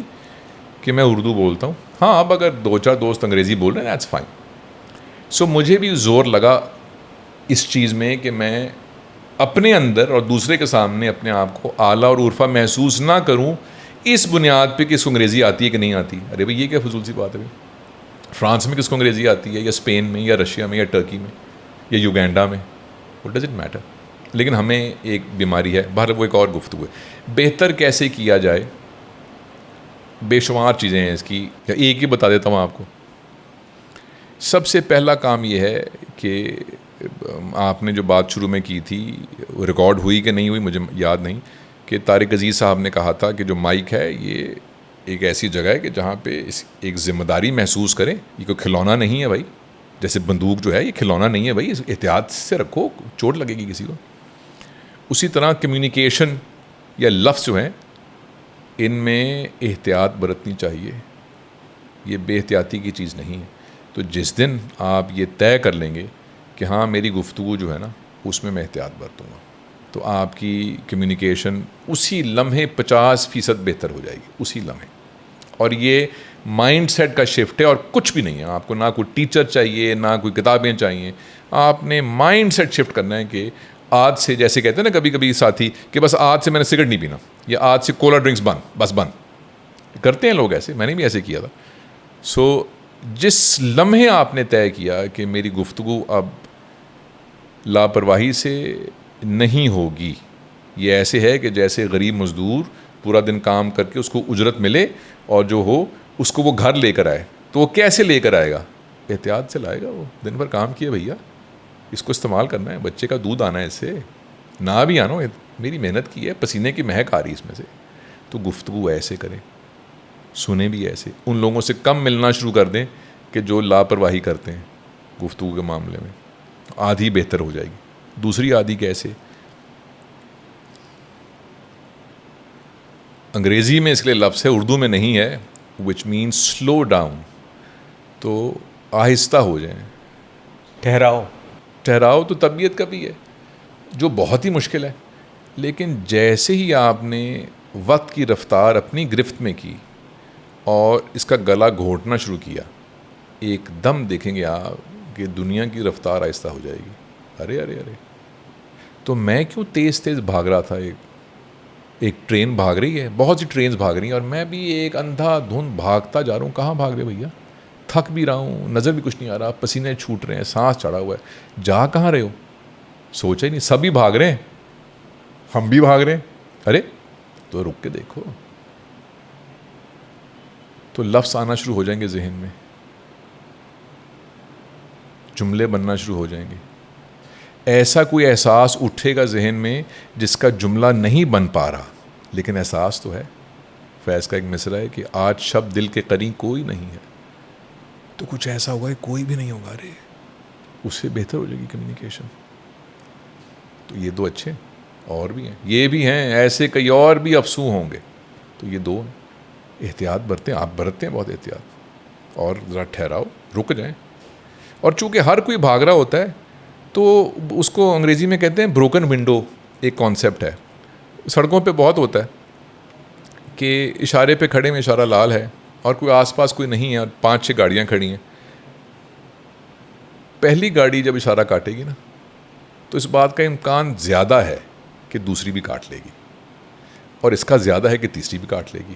کہ میں اردو بولتا ہوں. ہاں, اب اگر 2-4 دوست انگریزی بول رہے ہیں دیٹس فائن. سو مجھے بھی زور لگا اس چیز میں کہ میں اپنے اندر اور دوسرے کے سامنے اپنے آپ کو اعلیٰ اور عرفہ محسوس نہ کروں اس بنیاد پہ کہ اس کو انگریزی آتی ہے کہ نہیں آتی. ارے بھائی یہ کیا فضول سی بات ہے بھائی. فرانس میں کس کو انگریزی آتی ہے, یا اسپین میں, یا رشیا میں, یا ٹرکی میں, یا یوگینڈا میں, وٹ ڈز اٹ میٹر. لیکن ہمیں ایک بیماری ہے, باہر وہ ایک اور گفتگو ہے. بہتر کیسے کیا جائے, بے شمار چیزیں ہیں اس کی, ایک ہی بتا دیتا ہوں آپ کو. سب سے پہلا کام یہ ہے کہ آپ نے جو بات شروع میں کی تھی, ریکارڈ ہوئی کہ نہیں ہوئی مجھے یاد نہیں, کہ طارق عزیز صاحب نے کہا تھا کہ جو مائک ہے یہ ایک ایسی جگہ ہے کہ جہاں پہ ایک ذمہ داری محسوس کریں. یہ کوئی کھلونا نہیں ہے بھائی, جیسے بندوق جو ہے یہ کھلونا نہیں ہے بھائی, احتیاط سے رکھو, چوٹ لگے گی کسی کو. اسی طرح کمیونیکیشن یا لفظ جو ہیں ان میں احتیاط برتنی چاہیے, یہ بے احتیاطی کی چیز نہیں ہے. تو جس دن آپ یہ طے کر لیں گے کہ ہاں میری گفتگو جو ہے نا اس میں احتیاط برتوں گا, تو آپ کی کمیونیکیشن اسی لمحے 50% بہتر ہو جائے گی, اسی لمحے. اور یہ مائنڈ سیٹ کا شفٹ ہے اور کچھ بھی نہیں ہے. آپ کو نہ کوئی ٹیچر چاہیے, نہ کوئی کتابیں چاہیے. آپ نے مائنڈ سیٹ شفٹ کرنا ہے کہ آج سے, جیسے کہتے ہیں نا کبھی کبھی ساتھی کہ بس آج سے میں نے سگریٹ نہیں پینا, یا آج سے کولا ڈرنکس بند, بس بند کرتے ہیں لوگ ایسے, میں نے بھی ایسے کیا تھا. سو جس لمحے آپ نے طے کیا کہ میری گفتگو اب لاپرواہی سے نہیں ہوگی, یہ ایسے ہے کہ جیسے غریب مزدور پورا دن کام کر کے اس کو اجرت ملے اور جو ہو اس کو وہ گھر لے کر آئے, تو وہ کیسے لے کر آئے گا, احتیاط سے لائے گا. وہ دن بھر کام کیا بھیا, اس کو استعمال کرنا ہے, بچے کا دودھ آنا ہے, اس سے نہ بھی آنا, میری محنت کی ہے, پسینے کی مہک آ رہی اس میں سے. تو گفتگو ایسے کریں, سنیں بھی ایسے. ان لوگوں سے کم ملنا شروع کر دیں کہ جو لاپرواہی کرتے ہیں گفتگو کے معاملے میں, آدھی بہتر ہو جائے گی. دوسری آدھی کیسے, انگریزی میں اس لیے لفظ ہے, اردو میں نہیں ہے, وچ مینس سلو ڈاؤن. تو آہستہ ہو جائیں, ٹھہراؤ. ٹھہراؤ تو طبیعت کا بھی ہے جو بہت ہی مشکل ہے. لیکن جیسے ہی آپ نے وقت کی رفتار اپنی گرفت میں کی اور اس کا گلا گھونٹنا شروع کیا, ایک دم دیکھیں گے آپ کہ دنیا کی رفتار آہستہ ہو جائے گی. ارے ارے ارے, تو میں کیوں تیز تیز بھاگ رہا تھا. ایک ٹرین بھاگ رہی ہے, بہت سی ٹرینز بھاگ رہی ہیں, اور میں بھی ایک اندھا دھند بھاگتا جا رہا ہوں. کہاں بھاگ رہے بھیا, تھک بھی رہا ہوں, نظر بھی کچھ نہیں آ رہا, پسینے چھوٹ رہے ہیں, سانس چڑھا ہوا ہے. جا کہاں رہے ہو, سوچا ہی نہیں. سبھی بھاگ رہے ہیں, ہم بھی بھاگ رہے ہیں. ارے تو رک کے دیکھو, تو لفظ آنا شروع ہو جائیں گے ذہن میں, جملے بننا شروع ہو جائیں گے. ایسا کوئی احساس اٹھے گا ذہن میں جس کا جملہ نہیں بن پا رہا, لیکن احساس تو ہے. فیض کا ایک مصرع ہے کہ آج شب دل کے قریب کوئی نہیں ہے, تو کچھ ایسا ہوگا کہ کوئی بھی نہیں ہوگا. رے اس سے بہتر ہو جائے گی کمیونیکیشن. تو یہ دو اچھے, اور بھی ہیں, یہ بھی ہیں, ایسے کئی اور بھی افسوں ہوں گے. تو یہ دو احتیاط برتیں, آپ برتتے ہیں بہت احتیاط, اور ذرا ٹھہراؤ, رک جائیں. اور چونکہ ہر کوئی بھاگ رہا ہوتا ہے تو اس کو انگریزی میں کہتے ہیں بروکن ونڈو. ایک کانسیپٹ ہے, سڑکوں پہ بہت ہوتا ہے کہ اشارے پہ کھڑے میں, اشارہ لال ہے اور کوئی آس پاس کوئی نہیں ہے, اور 5-6 گاڑیاں کھڑی ہیں. پہلی گاڑی جب اشارہ کاٹے گی نا, تو اس بات کا امکان زیادہ ہے کہ دوسری بھی کاٹ لے گی, اور اس کا زیادہ ہے کہ تیسری بھی کاٹ لے گی.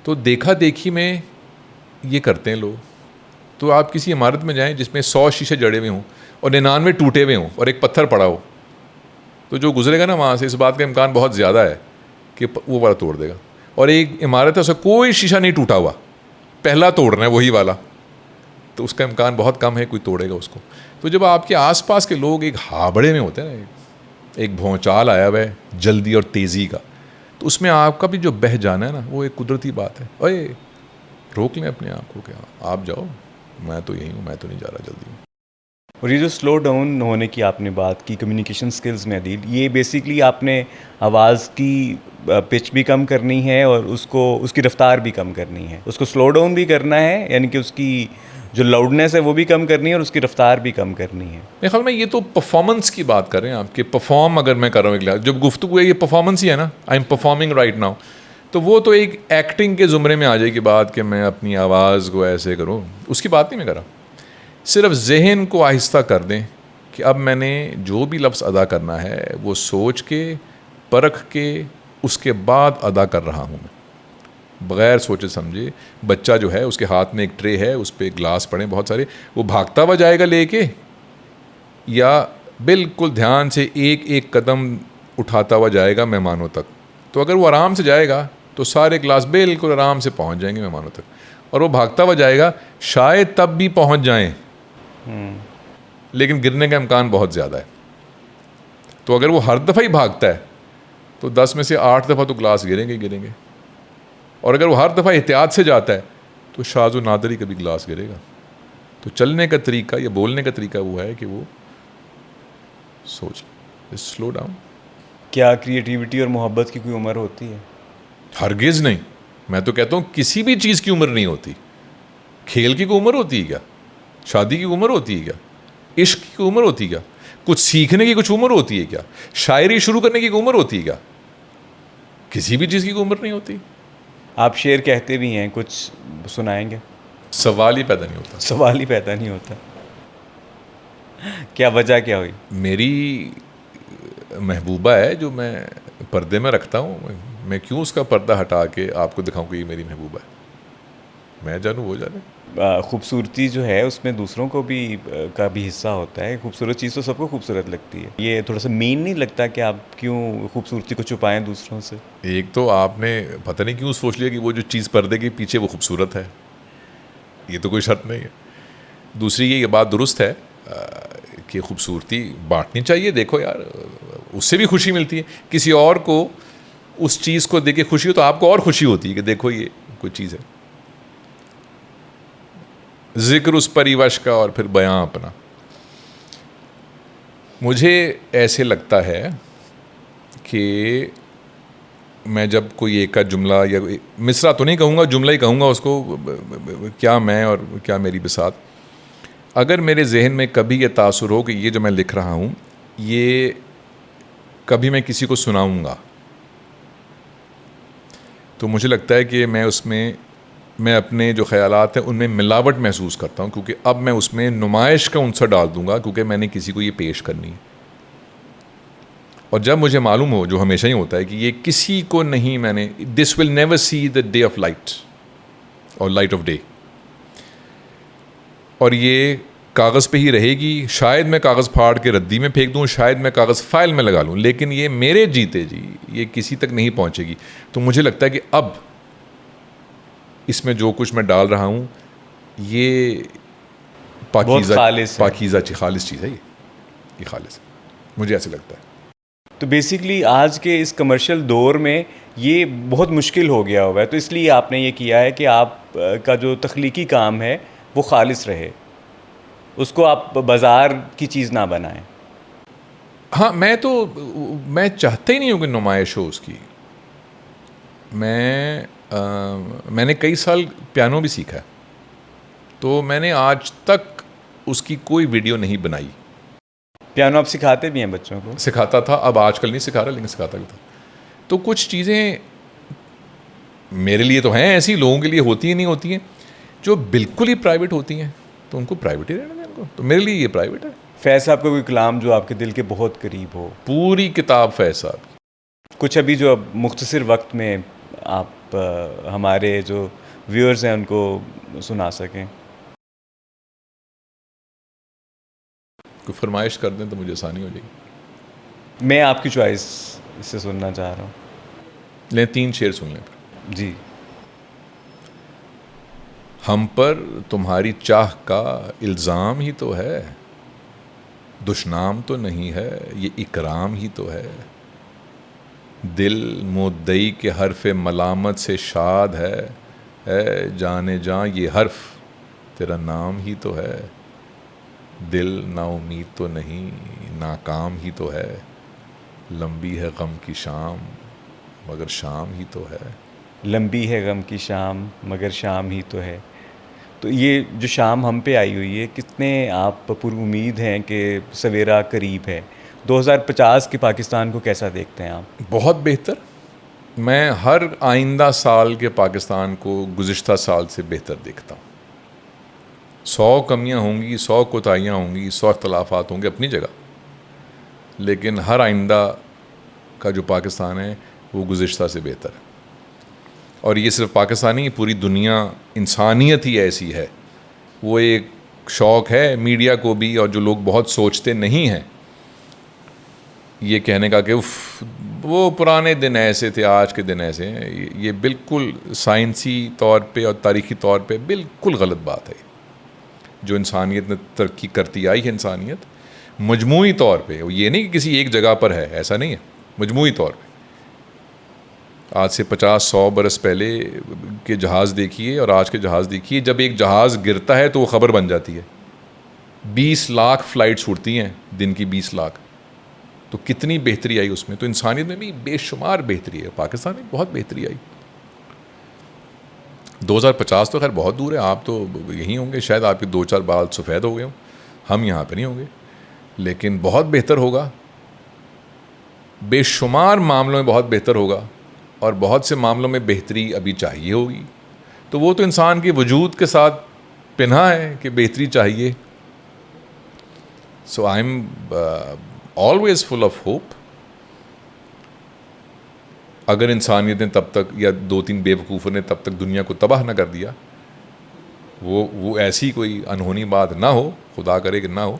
تو دیکھا دیکھی میں یہ کرتے ہیں لوگ. تو آپ کسی عمارت میں جائیں جس میں 100 شیشے جڑے ہوئے ہوں اور 99 ٹوٹے ہوئے ہوں اور ایک پتھر پڑا ہو, تو جو گزرے گا نا وہاں سے, اس بات کا امکان بہت زیادہ ہے کہ وہ والا توڑ دے گا. اور ایک عمارت ہے اس کا کوئی شیشہ نہیں ٹوٹا ہوا, پہلا توڑنا ہے وہی والا, تو اس کا امکان بہت کم ہے کوئی توڑے گا اس کو. تو جب آپ کے آس پاس کے لوگ ایک ہابڑے میں ہوتے ہیں نا, ایک بھونچال آیا ہوا ہے جلدی اور تیزی کا, تو اس میں آپ کا بھی جو بہہ جانا ہے نا, وہ ایک قدرتی بات ہے. اوے روک لیں اپنے آپ کو کہ آپ جاؤ, میں تو یہی ہوں, میں تو نہیں جا رہا جلدی. اور یہ جو سلو ڈاؤن ہونے کی آپ نے بات کی کمیونیکیشن سکلز میں عدیل, یہ بیسیکلی آپ نے آواز کی پچ بھی کم کرنی ہے اور اس کی رفتار بھی کم کرنی ہے, اس کو سلو ڈاؤن بھی کرنا ہے, یعنی کہ اس کی جو لاؤڈنیس ہے وہ بھی کم کرنی ہے اور اس کی رفتار بھی کم کرنی ہے. میرے خیال میں یہ تو پرفارمنس کی بات کر رہے ہیں آپ, کہ پرفارم اگر میں کر رہا ہوں ایک لحاظ, جب گفتگو ہے یہ پرفارمنس ہی ہے نا, I am performing right now, تو وہ تو ایک ایکٹنگ کے زمرے میں آ جائے گی بات کہ میں اپنی آواز کو ایسے کروں. اس کی بات نہیں میں کر رہا, صرف ذہن کو آہستہ کر دیں کہ اب میں نے جو بھی لفظ ادا کرنا ہے وہ سوچ کے, پرکھ کے, اس کے بعد ادا کر رہا ہوں میں, بغیر سوچے سمجھے. بچہ جو ہے اس کے ہاتھ میں ایک ٹرے ہے, اس پہ گلاس پڑے بہت سارے, وہ بھاگتا ہوا جائے گا لے کے, یا بالکل دھیان سے ایک ایک قدم اٹھاتا ہوا جائے گا مہمانوں تک. تو اگر وہ آرام سے جائے گا تو سارے گلاس بالکل آرام سے پہنچ جائیں گے مہمانوں تک, اور وہ بھاگتا ہوا جائے گا شاید تب بھی پہنچ جائیں, لیکن گرنے کا امکان بہت زیادہ ہے. تو اگر وہ ہر دفعہ ہی بھاگتا ہے تو 10 میں سے 8 دفعہ تو گلاس گریں گے, اور اگر وہ ہر دفعہ احتیاط سے جاتا ہے تو شاذ و نادر ہی کبھی گلاس گرے گا. تو چلنے کا طریقہ یا بولنے کا طریقہ وہ ہے کہ وہ سوچ, سلو ڈاؤن. کیا کریٹیوٹی اور محبت کی کوئی عمر ہوتی ہے؟ ہرگز نہیں. میں تو کہتا ہوں کسی بھی چیز کی عمر نہیں ہوتی. کھیل کی کوئی عمر ہوتی ہے کیا؟ شادی کی عمر ہوتی ہے کیا؟ عشق کی عمر ہوتی ہے کیا؟ کچھ سیکھنے کی کچھ عمر ہوتی ہے کیا؟ شاعری شروع کرنے کی عمر ہوتی ہے کیا؟ کسی بھی چیز کی عمر نہیں ہوتی. آپ شعر کہتے بھی ہیں, کچھ سنائیں گے؟ سوال ہی پیدا نہیں ہوتا. سوال ہی پیدا نہیں ہوتا. کیا وجہ کیا ہوئی؟ میری محبوبہ ہے جو میں پردے میں رکھتا ہوں, میں کیوں اس کا پردہ ہٹا کے آپ کو دکھاؤں کہ یہ میری محبوبہ ہے؟ میں جانوں وہ جانے. خوبصورتی جو ہے اس میں دوسروں کو بھی کا بھی حصہ ہوتا ہے. خوبصورت چیز تو سب کو خوبصورت لگتی ہے. یہ تھوڑا سا مین نہیں لگتا کہ آپ کیوں خوبصورتی کو چھپائیں دوسروں سے؟ ایک تو آپ نے پتہ نہیں کیوں سوچ لیا کہ وہ جو چیز پردے کے پیچھے وہ خوبصورت ہے, یہ تو کوئی شرط نہیں ہے. دوسری یہ بات درست ہے کہ خوبصورتی بانٹنی چاہیے. دیکھو یار, اس سے بھی خوشی ملتی ہے. کسی اور کو اس چیز کو دیکھ کے خوشی ہو تو آپ کو اور خوشی ہوتی ہے کہ دیکھو یہ کوئی چیز ہے. ذکر اس پریوش کا اور پھر بیاں اپنا. مجھے ایسے لگتا ہے کہ میں جب کوئی ایک کا جملہ یا مصرع تو نہیں کہوں گا, جملہ ہی کہوں گا اس کو, کیا میں اور کیا میری بساط, اگر میرے ذہن میں کبھی یہ تاثر ہو کہ یہ جو میں لکھ رہا ہوں یہ کبھی میں کسی کو سناؤں گا تو مجھے لگتا ہے کہ میں اپنے جو خیالات ہیں ان میں ملاوٹ محسوس کرتا ہوں, کیونکہ اب میں اس میں نمائش کا عنصر ڈال دوں گا, کیونکہ میں نے کسی کو یہ پیش کرنی ہے. اور جب مجھے معلوم ہو, جو ہمیشہ ہی ہوتا ہے, کہ یہ کسی کو نہیں, میں نے this will never see the day of light اور لائٹ آف ڈے, اور یہ کاغذ پہ ہی رہے گی, شاید میں کاغذ پھاڑ کے ردی میں پھینک دوں, شاید میں کاغذ فائل میں لگا لوں, لیکن یہ میرے جیتے جی یہ کسی تک نہیں پہنچے گی. تو مجھے لگتا ہے کہ اب اس میں جو کچھ میں ڈال رہا ہوں یہ پاکیزہ خالص چیز ہے, یہ خالص ہے, مجھے ایسے لگتا ہے. تو بیسیکلی آج کے اس کمرشل دور میں یہ بہت مشکل ہو گیا ہوا ہے, تو اس لیے آپ نے یہ کیا ہے کہ آپ کا جو تخلیقی کام ہے وہ خالص رہے, اس کو آپ بازار کی چیز نہ بنائیں. ہاں, میں چاہتا ہی نہیں ہوں کہ نمائش ہو اس کی. میں نے کئی سال پیانو بھی سیکھا ہے, تو میں نے آج تک اس کی کوئی ویڈیو نہیں بنائی. پیانو آپ سکھاتے بھی ہیں بچوں کو؟ سکھاتا تھا, اب آج کل نہیں سکھا رہا, لیکن سکھاتا بھی تھا. تو کچھ چیزیں میرے لیے تو ہیں ایسی, لوگوں کے لیے ہوتی ہی نہیں ہوتی ہیں, جو بالکل ہی پرائیویٹ ہوتی ہیں, تو ان کو پرائیویٹ ہی رہنے دیں ان کو. تو میرے لیے یہ پرائیویٹ ہے. فیض صاحب کا کوئی کلام جو آپ کے دل کے بہت قریب ہو؟ پوری کتاب فیض صاحب. کچھ ابھی جو مختصر وقت میں آپ ہمارے جو ویورز ہیں ان کو سنا سکیں. کوئی فرمائش کر دیں تو مجھے آسانی ہو جائے گی. میں آپ کی چوائس سے سننا چاہ رہا ہوں. لیں 3 شعر سن لیں. جی. ہم پر تمہاری چاہ کا الزام ہی تو ہے, دشنام تو نہیں ہے, یہ اکرام ہی تو ہے. دل مدعی کے حرف ملامت سے شاد ہے, اے جانے جاں یہ حرف تیرا نام ہی تو ہے. دل نا امید تو نہیں, ناکام ہی تو ہے. لمبی ہے غم کی شام مگر شام ہی تو ہے. لمبی ہے غم کی شام مگر شام ہی تو ہے. تو یہ جو شام ہم پہ آئی ہوئی ہے, کتنے آپ پر امید ہیں کہ سویرا قریب ہے؟ 2050 کے پاکستان کو کیسا دیکھتے ہیں آپ؟ بہت بہتر. میں ہر آئندہ سال کے پاکستان کو گزشتہ سال سے بہتر دیکھتا ہوں. 100 کمیاں ہوں گی, 100 کوتاہیاں ہوں گی, 100 اختلافات ہوں گے اپنی جگہ, لیکن ہر آئندہ کا جو پاکستان ہے وہ گزشتہ سے بہتر ہے. اور یہ صرف پاکستانی, پوری دنیا, انسانیت ہی ایسی ہے. وہ ایک شوق ہے میڈیا کو بھی, اور جو لوگ بہت سوچتے نہیں ہیں, یہ کہنے کا کہ وہ پرانے دن ایسے تھے, آج کے دن ایسے ہیں. یہ بالکل سائنسی طور پہ اور تاریخی طور پہ بالکل غلط بات ہے. جو انسانیت نے ترقی کرتی آئی ہے, انسانیت مجموعی طور پہ, یہ نہیں کہ کسی ایک جگہ پر ہے, ایسا نہیں ہے, مجموعی طور پہ. آج سے 50-100 برس پہلے کے جہاز دیکھیے اور آج کے جہاز دیکھیے. جب ایک جہاز گرتا ہے تو وہ خبر بن جاتی ہے. 20 لاکھ فلائٹس اڑتی ہیں دن کی, 20 لاکھ. تو کتنی بہتری آئی اس میں. تو انسانیت میں بھی بے شمار بہتری ہے, پاکستان میں بہت بہتری آئی. 2050 تو خیر بہت دور ہے, آپ تو یہیں ہوں گے, شاید آپ کے 2-4 بال سفید ہو گئے ہوں, ہم یہاں پہ نہیں ہوں گے, لیکن بہت بہتر ہوگا. بے شمار معاملوں میں بہت بہتر ہوگا, اور بہت سے معاملوں میں بہتری ابھی چاہیے ہوگی. تو وہ تو انسان کے وجود کے ساتھ پنہا ہے کہ بہتری چاہیے. So I am always full of hope. اگر انسانیت نے تب تک, یا 2-3 بیوقوفوں نے تب تک دنیا کو تباہ نہ کر دیا, وہ ایسی کوئی انہونی بات نہ ہو, خدا کرے کہ نہ ہو,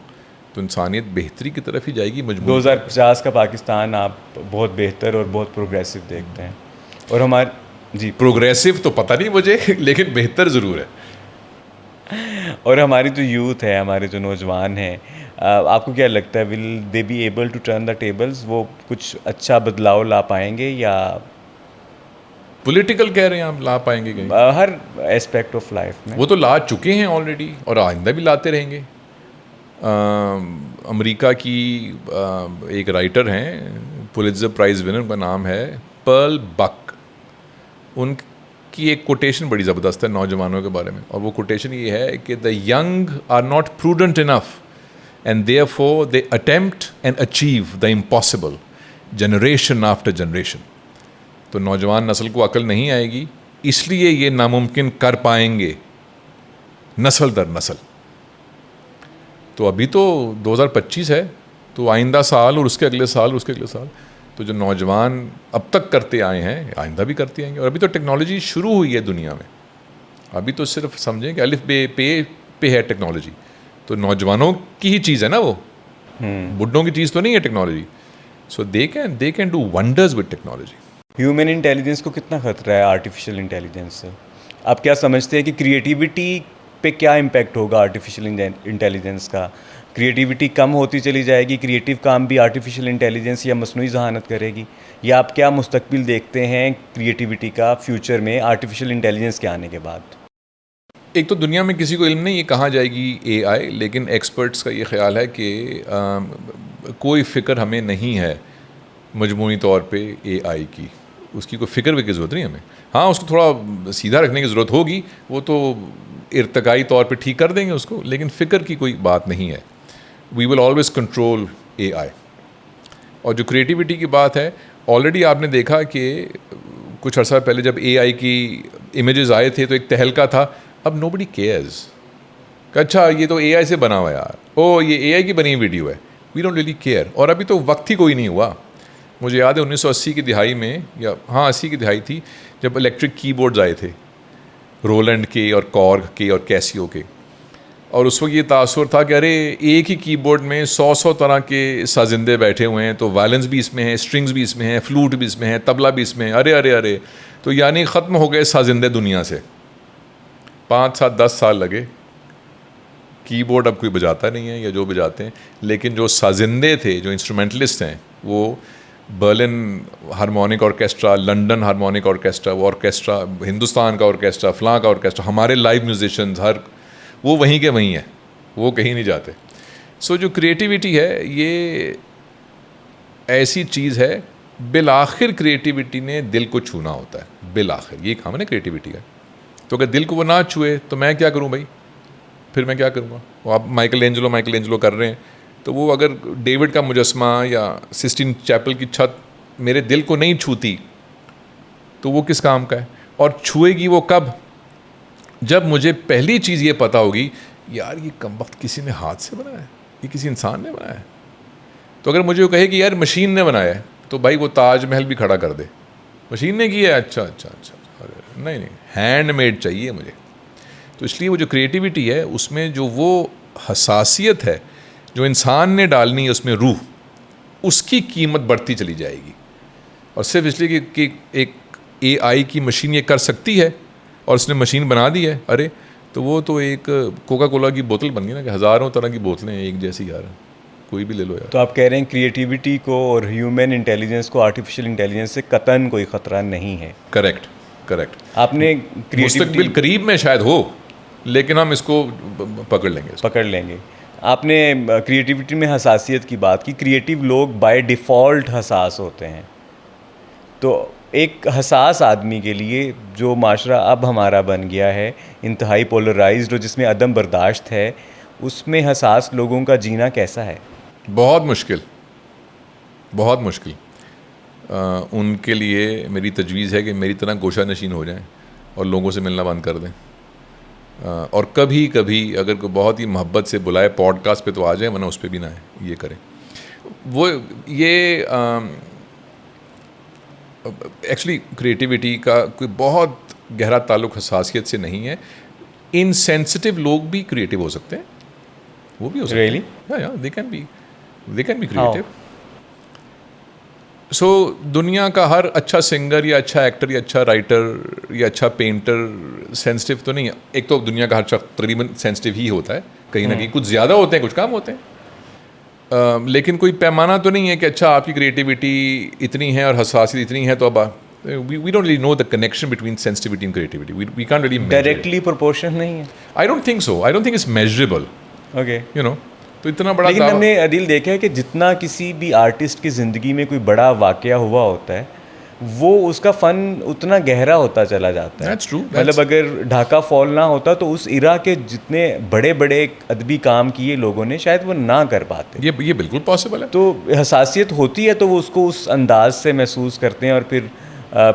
تو انسانیت بہتری کی طرف ہی جائے گی. 2050 کا پاکستان آپ بہت بہتر اور بہت پروگریسو دیکھتے ہیں. اور ہمارے جی پروگریسو تو پتہ نہیں مجھے, لیکن بہتر ضرور ہے. اور ہماری جو یوتھ ہے, ہمارے جو نوجوان ہیں, آپ کو کیا لگتا ہے, will they be able to turn the tables? وہ کچھ اچھا بدلاؤ لا پائیں گے, یا پولیٹیکل کہہ رہے ہیں آپ, لا پائیں گے کہیں؟ ہر اسپیکٹ آف لائف میں. وہ تو لا چکے ہیں آلریڈی, اور آئندہ بھی لاتے رہیں گے. امریکہ کی ایک رائٹر ہیں, پولیٹزر پرائز ونر, کا نام ہے پرل بک. ان کی ایک کوٹیشن بڑی زبردست ہے نوجوانوں کے بارے میں, اور وہ کوٹیشن یہ ہے کہ the young are not prudent enough and therefore they attempt and achieve the impossible generation after generation. تو نوجوان نسل کو عقل نہیں آئے گی, اس لیے یہ ناممکن کر پائیں گے نسل در نسل. تو ابھی تو 2025 ہے, تو آئندہ سال اور اس کے اگلے سال اور اس کے اگلے سال, تو جو نوجوان اب تک کرتے آئے ہیں آئندہ بھی کرتے آئیں گے. اور ابھی تو ٹیکنالوجی شروع ہوئی ہے دنیا میں, ابھی تو صرف سمجھیں کہ الف بے پہ ہے ٹیکنالوجی, تو نوجوانوں کی ہی چیز ہے نا, وہ بڈھوں کی چیز تو نہیں ہے technology. So they can do wonders with technology. Human intelligence کو کتنا خطرہ ہے آرٹیفیشیل انٹیلیجنس سے؟ آپ کیا سمجھتے ہیں کہ کریٹیوٹی پہ کیا امپیکٹ ہوگا آرٹیفیشیل انٹیلیجنس کا؟ کریٹیوٹی کم ہوتی چلی جائے گی, کریٹیو کام بھی آرٹیفیشیل انٹیلیجنس یا مصنوعی ذہانت کرے گی, یا آپ کیا مستقبل دیکھتے ہیں کریٹیوٹی کا فیوچر میں آرٹیفیشیل انٹیلیجنس کے آنے کے بعد؟ ایک تو دنیا میں کسی کو علم نہیں یہ کہاں جائے گی اے آئی, لیکن ایکسپرٹس کا یہ خیال ہے کہ کوئی فکر ہمیں نہیں ہے مجموعی طور پہ اے آئی کی, اس کی کوئی فکر کی ضرورت نہیں ہمیں. ہاں اس کو تھوڑا سیدھا رکھنے کی ضرورت ہوگی, وہ تو ارتقائی طور پہ ٹھیک کر دیں گے اس کو, لیکن فکر کی کوئی بات نہیں ہے. وی ول آلویز کنٹرول اے آئی. اور جو کریٹیوٹی کی بات ہے, آلریڈی آپ نے دیکھا کہ کچھ عرصہ پہلے جب اے آئی کی امیجز آئے تھے تو ایک تہلکہ تھا, اب نو بڈی کیئرز کہ اچھا یہ تو اے آئی سے بنا ہوا ہے یار, او یہ اے آئی کی بنی ویڈیو ہے. We don't really care. اور ابھی تو وقت ہی کوئی نہیں ہوا. مجھے یاد ہے 1980 کی دہائی میں, یا ہاں 80 کی دہائی تھی, جب الیکٹرک کی بورڈز آئے تھے رولینڈ کے اور کارگ کے اور کیسیو کے, اور اس وقت یہ تاثر تھا کہ ارے ایک ہی کی بورڈ میں 100 طرح کے سازندے بیٹھے ہوئے ہیں, تو وائلنس بھی اس میں ہے, اسٹرنگز بھی اس میں ہیں, فلوٹ بھی اس میں ہے, طبلہ بھی اس میں ہے, ارے تو یعنی ختم ہو گئے سازندے دنیا سے. 5 7 10 سال لگے, کی بورڈ اب کوئی بجاتا نہیں ہے, یا جو بجاتے ہیں, لیکن جو سازندے تھے, جو انسٹرومنٹلسٹ ہیں, وہ Berlin harmonic orchestra, London harmonic orchestra, وہ آرکیسٹرا, ہندوستان کا آرکیسٹرا, فلاں کا آرکیسٹرا, ہمارے لائیو میوزیشنز وہ وہیں کے وہیں ہیں, وہ کہیں نہیں جاتے. سو جو کریٹیوٹی ہے یہ ایسی چیز ہے, بالآخر کریٹیوٹی نے دل کو چھونا ہوتا ہے, بالآخر یہ کام ہے نا کریٹیوٹی کا. تو اگر دل کو وہ نہ چھوئے تو میں کیا کروں بھائی, پھر میں کیا کروں گا؟ وہ آپ مائیکل اینجلو کر رہے ہیں, تو وہ اگر ڈیوڈ کا مجسمہ یا سسٹین چیپل کی چھت میرے دل کو نہیں چھوتی تو وہ کس کام کا ہے؟ اور چھوئے گی وہ کب؟ جب مجھے پہلی چیز یہ پتہ ہوگی یار یہ کمبخت کسی نے ہاتھ سے بنایا ہے, یہ کسی انسان نے بنایا ہے. تو اگر مجھے وہ کہے کہ یار مشین نے بنایا ہے, تو بھائی وہ تاج محل بھی کھڑا کر دے, مشین نے کیا ہے, اچھا نہیں ہینڈ میڈ چاہیے مجھے. تو اس لیے وہ جو کریٹیوٹی ہے اس میں جو وہ حساسیت ہے جو انسان نے ڈالنی ہے اس میں روح, اس کی قیمت بڑھتی چلی جائے گی. اور صرف اس لیے کہ ایک اے آئی کی مشین یہ کر سکتی ہے اور اس نے مشین بنا دی ہے, ارے تو وہ تو ایک کوکا کولا کی بوتل بن گئی نا, کہ ہزاروں طرح کی بوتلیں ایک جیسی یار, کوئی بھی لے لو یار. تو آپ کہہ رہے ہیں کریٹیوٹی کو اور ہیومن انٹیلیجنس کو آرٹیفیشیل انٹیلیجنس سے قطعاً کوئی خطرہ نہیں ہے. کریکٹ. آپ نے مستقبل قریب میں شاید ہو, لیکن ہم اس کو پکڑ لیں گے. آپ نے کریٹیوٹی میں حساسیت کی بات کی. کریٹیو لوگ بائی ڈیفالٹ حساس ہوتے ہیں, تو ایک حساس آدمی کے لیے جو معاشرہ اب ہمارا بن گیا ہے انتہائی پولرائزڈ اور جس میں عدم برداشت ہے, اس میں حساس لوگوں کا جینا کیسا ہے؟ بہت مشکل. ان کے لیے میری تجویز ہے کہ میری طرح گوشہ نشین ہو جائیں اور لوگوں سے ملنا بند کر دیں, اور کبھی اگر کوئی بہت ہی محبت سے بلائے پوڈ کاسٹ پہ تو آ جائیں, ورنہ اس پہ بھی نہ آئیں, یہ کریں. وہ یہ ایکچولی کریٹیوٹی کا کوئی بہت گہرا تعلق حساسیت سے نہیں ہے. انسینسٹیو لوگ بھی کریٹیو ہو سکتے ہیں, وہ بھی ہو سکتے ہیں, they can be creative. سو دنیا کا ہر اچھا سنگر یا اچھا ایکٹر یا اچھا رائٹر یا اچھا پینٹر سینسٹیو تو نہیں ہے. ایک تو دنیا کا ہر شخص تقریباً سینسٹیو ہی ہوتا ہے, کہیں نہ کہیں کچھ زیادہ ہوتے ہیں کچھ کم ہوتے ہیں, لیکن کوئی پیمانہ تو نہیں ہے کہ اچھا آپ کی کریٹیوٹی اتنی ہے اور حساسیت اتنی ہے تو اب we don't really know the connection between sensitivity and creativity. We can't really measure directly proportion نہیں ہے. I don't think so. I don't think it's measurable. Okay. You know, تو اتنا بڑا. لیکن ہم نے عدیل دیکھا ہے کہ جتنا کسی بھی آرٹسٹ کی زندگی میں کوئی بڑا واقعہ ہوا ہوتا ہے وہ اس کا فن اتنا گہرا ہوتا چلا جاتا ہے. That's true. مطلب اگر ڈھاکہ فال نہ ہوتا تو اس ایرا کے جتنے بڑے بڑے ادبی کام کیے لوگوں نے شاید وہ نہ کر پاتے. یہ بالکل پاسبل ہے. تو حساسیت ہوتی ہے تو وہ اس کو اس انداز سے محسوس کرتے ہیں اور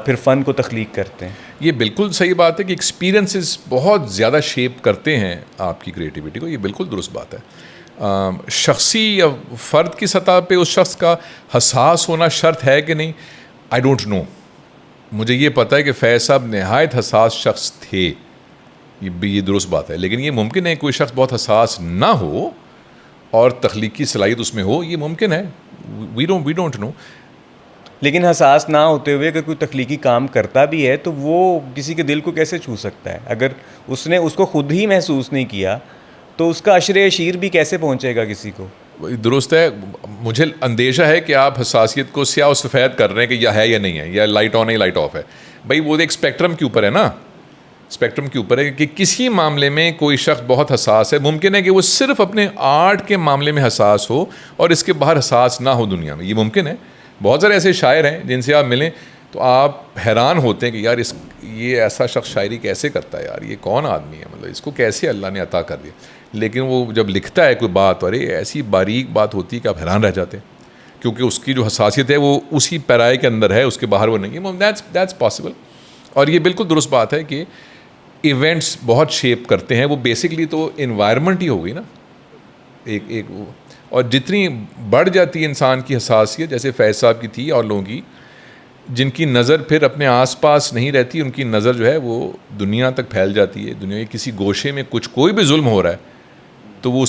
پھر فن کو تخلیق کرتے ہیں. یہ بالکل صحیح بات ہے کہ ایکسپیرینسز بہت زیادہ شیپ کرتے ہیں آپ کی کریٹیوٹی کو. یہ بالکل درست بات ہے. شخصی یا فرد کی سطح پہ اس شخص کا حساس ہونا شرط ہے کہ نہیں, آئی ڈونٹ نو. مجھے یہ پتہ ہے کہ فیض صاحب نہایت حساس شخص تھے, یہ درست بات ہے. لیکن یہ ممکن ہے کوئی شخص بہت حساس نہ ہو اور تخلیقی صلاحیت اس میں ہو, یہ ممکن ہے. We don't know. لیکن حساس نہ ہوتے ہوئے اگر کوئی تخلیقی کام کرتا بھی ہے تو وہ کسی کے دل کو کیسے چھو سکتا ہے؟ اگر اس نے اس کو خود ہی محسوس نہیں کیا تو اس کا عشر اشیر بھی کیسے پہنچے گا کسی کو؟ درست ہے. مجھے اندیشہ ہے کہ آپ حساسیت کو سیاہ و سفید کر رہے ہیں کہ یا ہے یا نہیں ہے, یا لائٹ آن ہے یا لائٹ آف ہے. بھائی وہ ایک اسپیکٹرم کے اوپر ہے نا, اسپیکٹرم کے اوپر ہے کہ کسی معاملے میں کوئی شخص بہت حساس ہے. ممکن ہے کہ وہ صرف اپنے آرٹ کے معاملے میں حساس ہو اور اس کے باہر حساس نہ ہو دنیا میں. یہ ممکن ہے. بہت سارے ایسے شاعر ہیں جن سے آپ ملیں تو آپ حیران ہوتے ہیں کہ یار یہ ایسا شخص شاعری کیسے کرتا ہے, یار یہ کون آدمی ہے, مطلب اس کو کیسے اللہ نے عطا کر دیا. لیکن وہ جب لکھتا ہے کوئی بات, ارے ایسی باریک بات ہوتی ہے کہ آپ حیران رہ جاتے ہیں, کیونکہ اس کی جو حساسیت ہے وہ اسی پیرائے کے اندر ہے, اس کے باہر وہ نہیں ہے. That's possible. اور یہ بالکل درست بات ہے کہ ایونٹس بہت شیپ کرتے ہیں. وہ بیسکلی تو انوائرمنٹ ہی ہو گئی نا ایک اور جتنی بڑھ جاتی ہے انسان کی حساسیت, جیسے فیض صاحب کی تھی اور لوگوں کی, جن کی نظر پھر اپنے آس پاس نہیں رہتی, ان کی نظر جو ہے وہ دنیا تک پھیل جاتی ہے. دنیا کے کسی گوشے میں کوئی بھی ظلم ہو رہا ہے تو وہ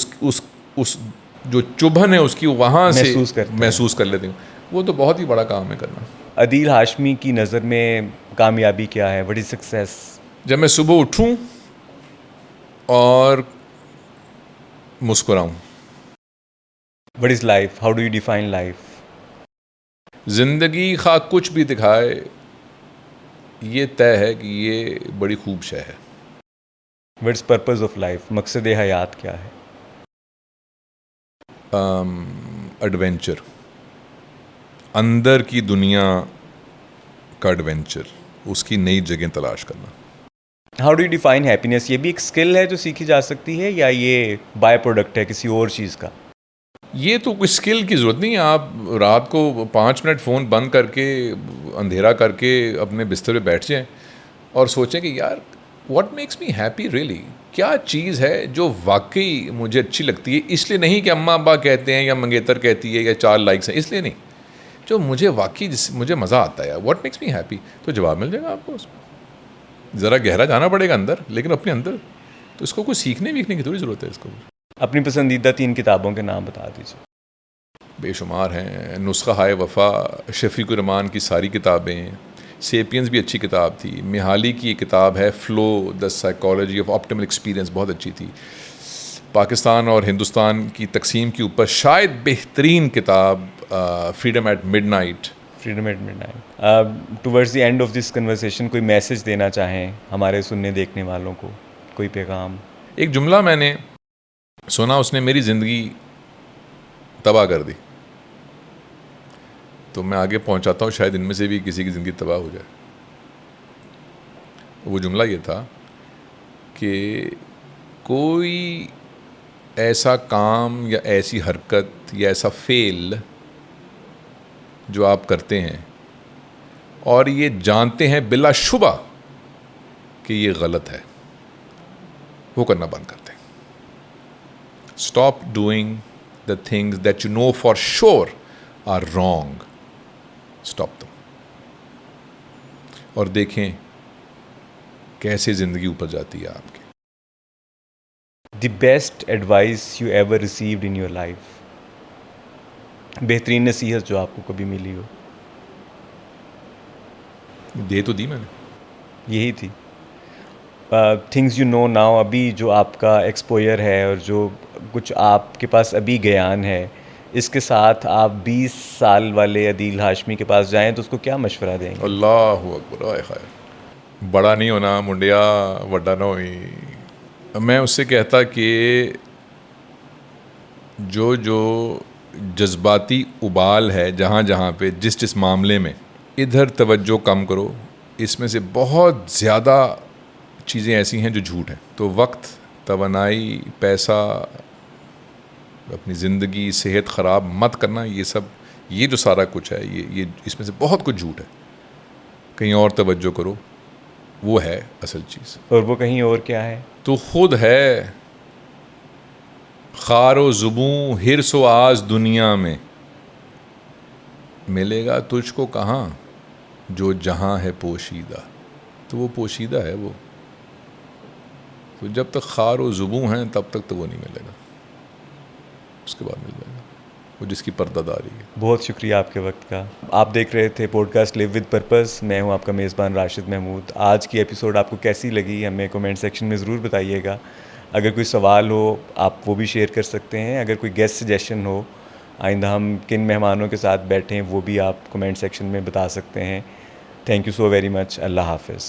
اس جو چبھن ہے اس کی وہاں سے محسوس کر لیتے ہیں. وہ تو بہت ہی بڑا کام ہے کرنا. عدیل ہاشمی کی نظر میں کامیابی کیا ہے؟ What is success? جب میں صبح اٹھوں اور مسکراؤں. What is life? How do you define life? زندگی خواہ کچھ بھی دکھائے, یہ طے ہے کہ یہ بڑی خوب شے ہے. What is purpose of life? مقصد حیات کیا ہے؟ ایڈونچر, اندر کی دنیا کا ایڈونچر, اس کی نئی جگہیں تلاش کرنا. How do you define happiness? یہ بھی ایک اسکل ہے جو سیکھی جا سکتی ہے یا یہ بائی پروڈکٹ ہے کسی اور چیز کا؟ یہ تو کوئی اسکل کی ضرورت نہیں ہے. آپ رات کو 5 منٹ فون بند کر کے اندھیرا کر کے اپنے بستر پہ بیٹھ جائیں اور سوچیں کہ یار what makes me happy really, کیا چیز ہے جو واقعی مجھے اچھی لگتی ہے. اس لیے نہیں کہ اماں ابا کہتے ہیں یا منگیتر کہتی ہے یا 4 لائکس ہیں, اس لیے نہیں, جو مجھے واقعی مجھے مزہ آتا ہے. واٹ میکس می ہیپی, تو جواب مل جائے گا آپ کو. اس میں ذرا گہرا جانا پڑے گا اندر, لیکن اپنے اندر. تو اس کو کوئی سیکھنے ویکھنے کی تھوڑی ضرورت ہے. اس کو اپنی پسندیدہ 3 کتابوں کے نام بتا دیجیے. بے شمار ہیں. نسخہ ہائے وفا, شفیق الرحمان کی ساری کتابیں, سیپینز بھی اچھی کتاب تھی. میہالی کی ایک کتاب ہے flu the psychology of optimal experience, بہت اچھی تھی. پاکستان اور ہندوستان کی تقسیم کے اوپر شاید بہترین کتاب Freedom at Midnight. Freedom at Midnight. Towards the end of this conversation کوئی میسج دینا چاہیں ہمارے سننے دیکھنے والوں کو, کوئی پیغام؟ ایک جملہ میں نے سنا, اس نے میری زندگی تباہ کر دی. تو میں آگے پہنچاتا ہوں, شاید ان میں سے بھی کسی کی زندگی تباہ ہو جائے. وہ جملہ یہ تھا کہ کوئی ایسا کام یا ایسی حرکت یا ایسا فعل جو آپ کرتے ہیں اور یہ جانتے ہیں بلا شبہ کہ یہ غلط ہے, وہ کرنا بند کرتے ہیں. Stop doing the things that you know for sure are wrong. Stop them. اور دیکھیں کیسے زندگی اوپر جاتی ہے آپ کی. The best advice you ever received in your life? بہترین نصیحت جو آپ کو کبھی ملی ہو. دے تو دی میں نے. یہی تھی. تھنگز یو نو ناؤ, ابھی جو آپ کا ایکسپوئر ہے اور جو کچھ آپ کے پاس ابھی گیان ہے, اس کے ساتھ آپ 20 سال والے عدیل ہاشمی کے پاس جائیں تو اس کو کیا مشورہ دیں گے؟ اللہ اکبر. خیر, بڑا نہیں ہونا منڈیا, وڈا نہ ہوئی. میں اس سے کہتا کہ جو جذباتی ابال ہے جہاں جہاں پہ جس معاملے میں, ادھر توجہ کم کرو. اس میں سے بہت زیادہ چیزیں ایسی ہیں جو جھوٹ ہیں. تو وقت, توانائی, پیسہ, اپنی زندگی, صحت خراب مت کرنا, یہ جو سارا کچھ ہے, یہ اس میں سے بہت کچھ جھوٹ ہے. کہیں اور توجہ کرو, وہ ہے اصل چیز. اور وہ کہیں اور کیا ہے؟ تو خود ہے خار و زبوں حرص و آز دنیا میں, ملے گا تجھ کو کہاں جو جہاں ہے پوشیدہ. تو وہ پوشیدہ ہے وہ. تو جب تک خار و زبوں ہیں تب تک تو وہ نہیں ملے گا, اس کے بعد مل جائے گا وہ جس کی پردہ داری ہے. بہت شکریہ آپ کے وقت کا. آپ دیکھ رہے تھے podcast live with purpose. میں ہوں آپ کا میزبان راشد محمود. آج کی ایپیسوڈ آپ کو کیسی لگی ہمیں کومنٹ سیکشن میں ضرور بتائیے گا. اگر کوئی سوال ہو آپ وہ بھی شیئر کر سکتے ہیں. اگر کوئی گیسٹ سجیشن ہو آئندہ ہم کن مہمانوں کے ساتھ بیٹھیں وہ بھی آپ کومنٹ سیکشن میں بتا سکتے ہیں. Thank you so very much. اللہ حافظ.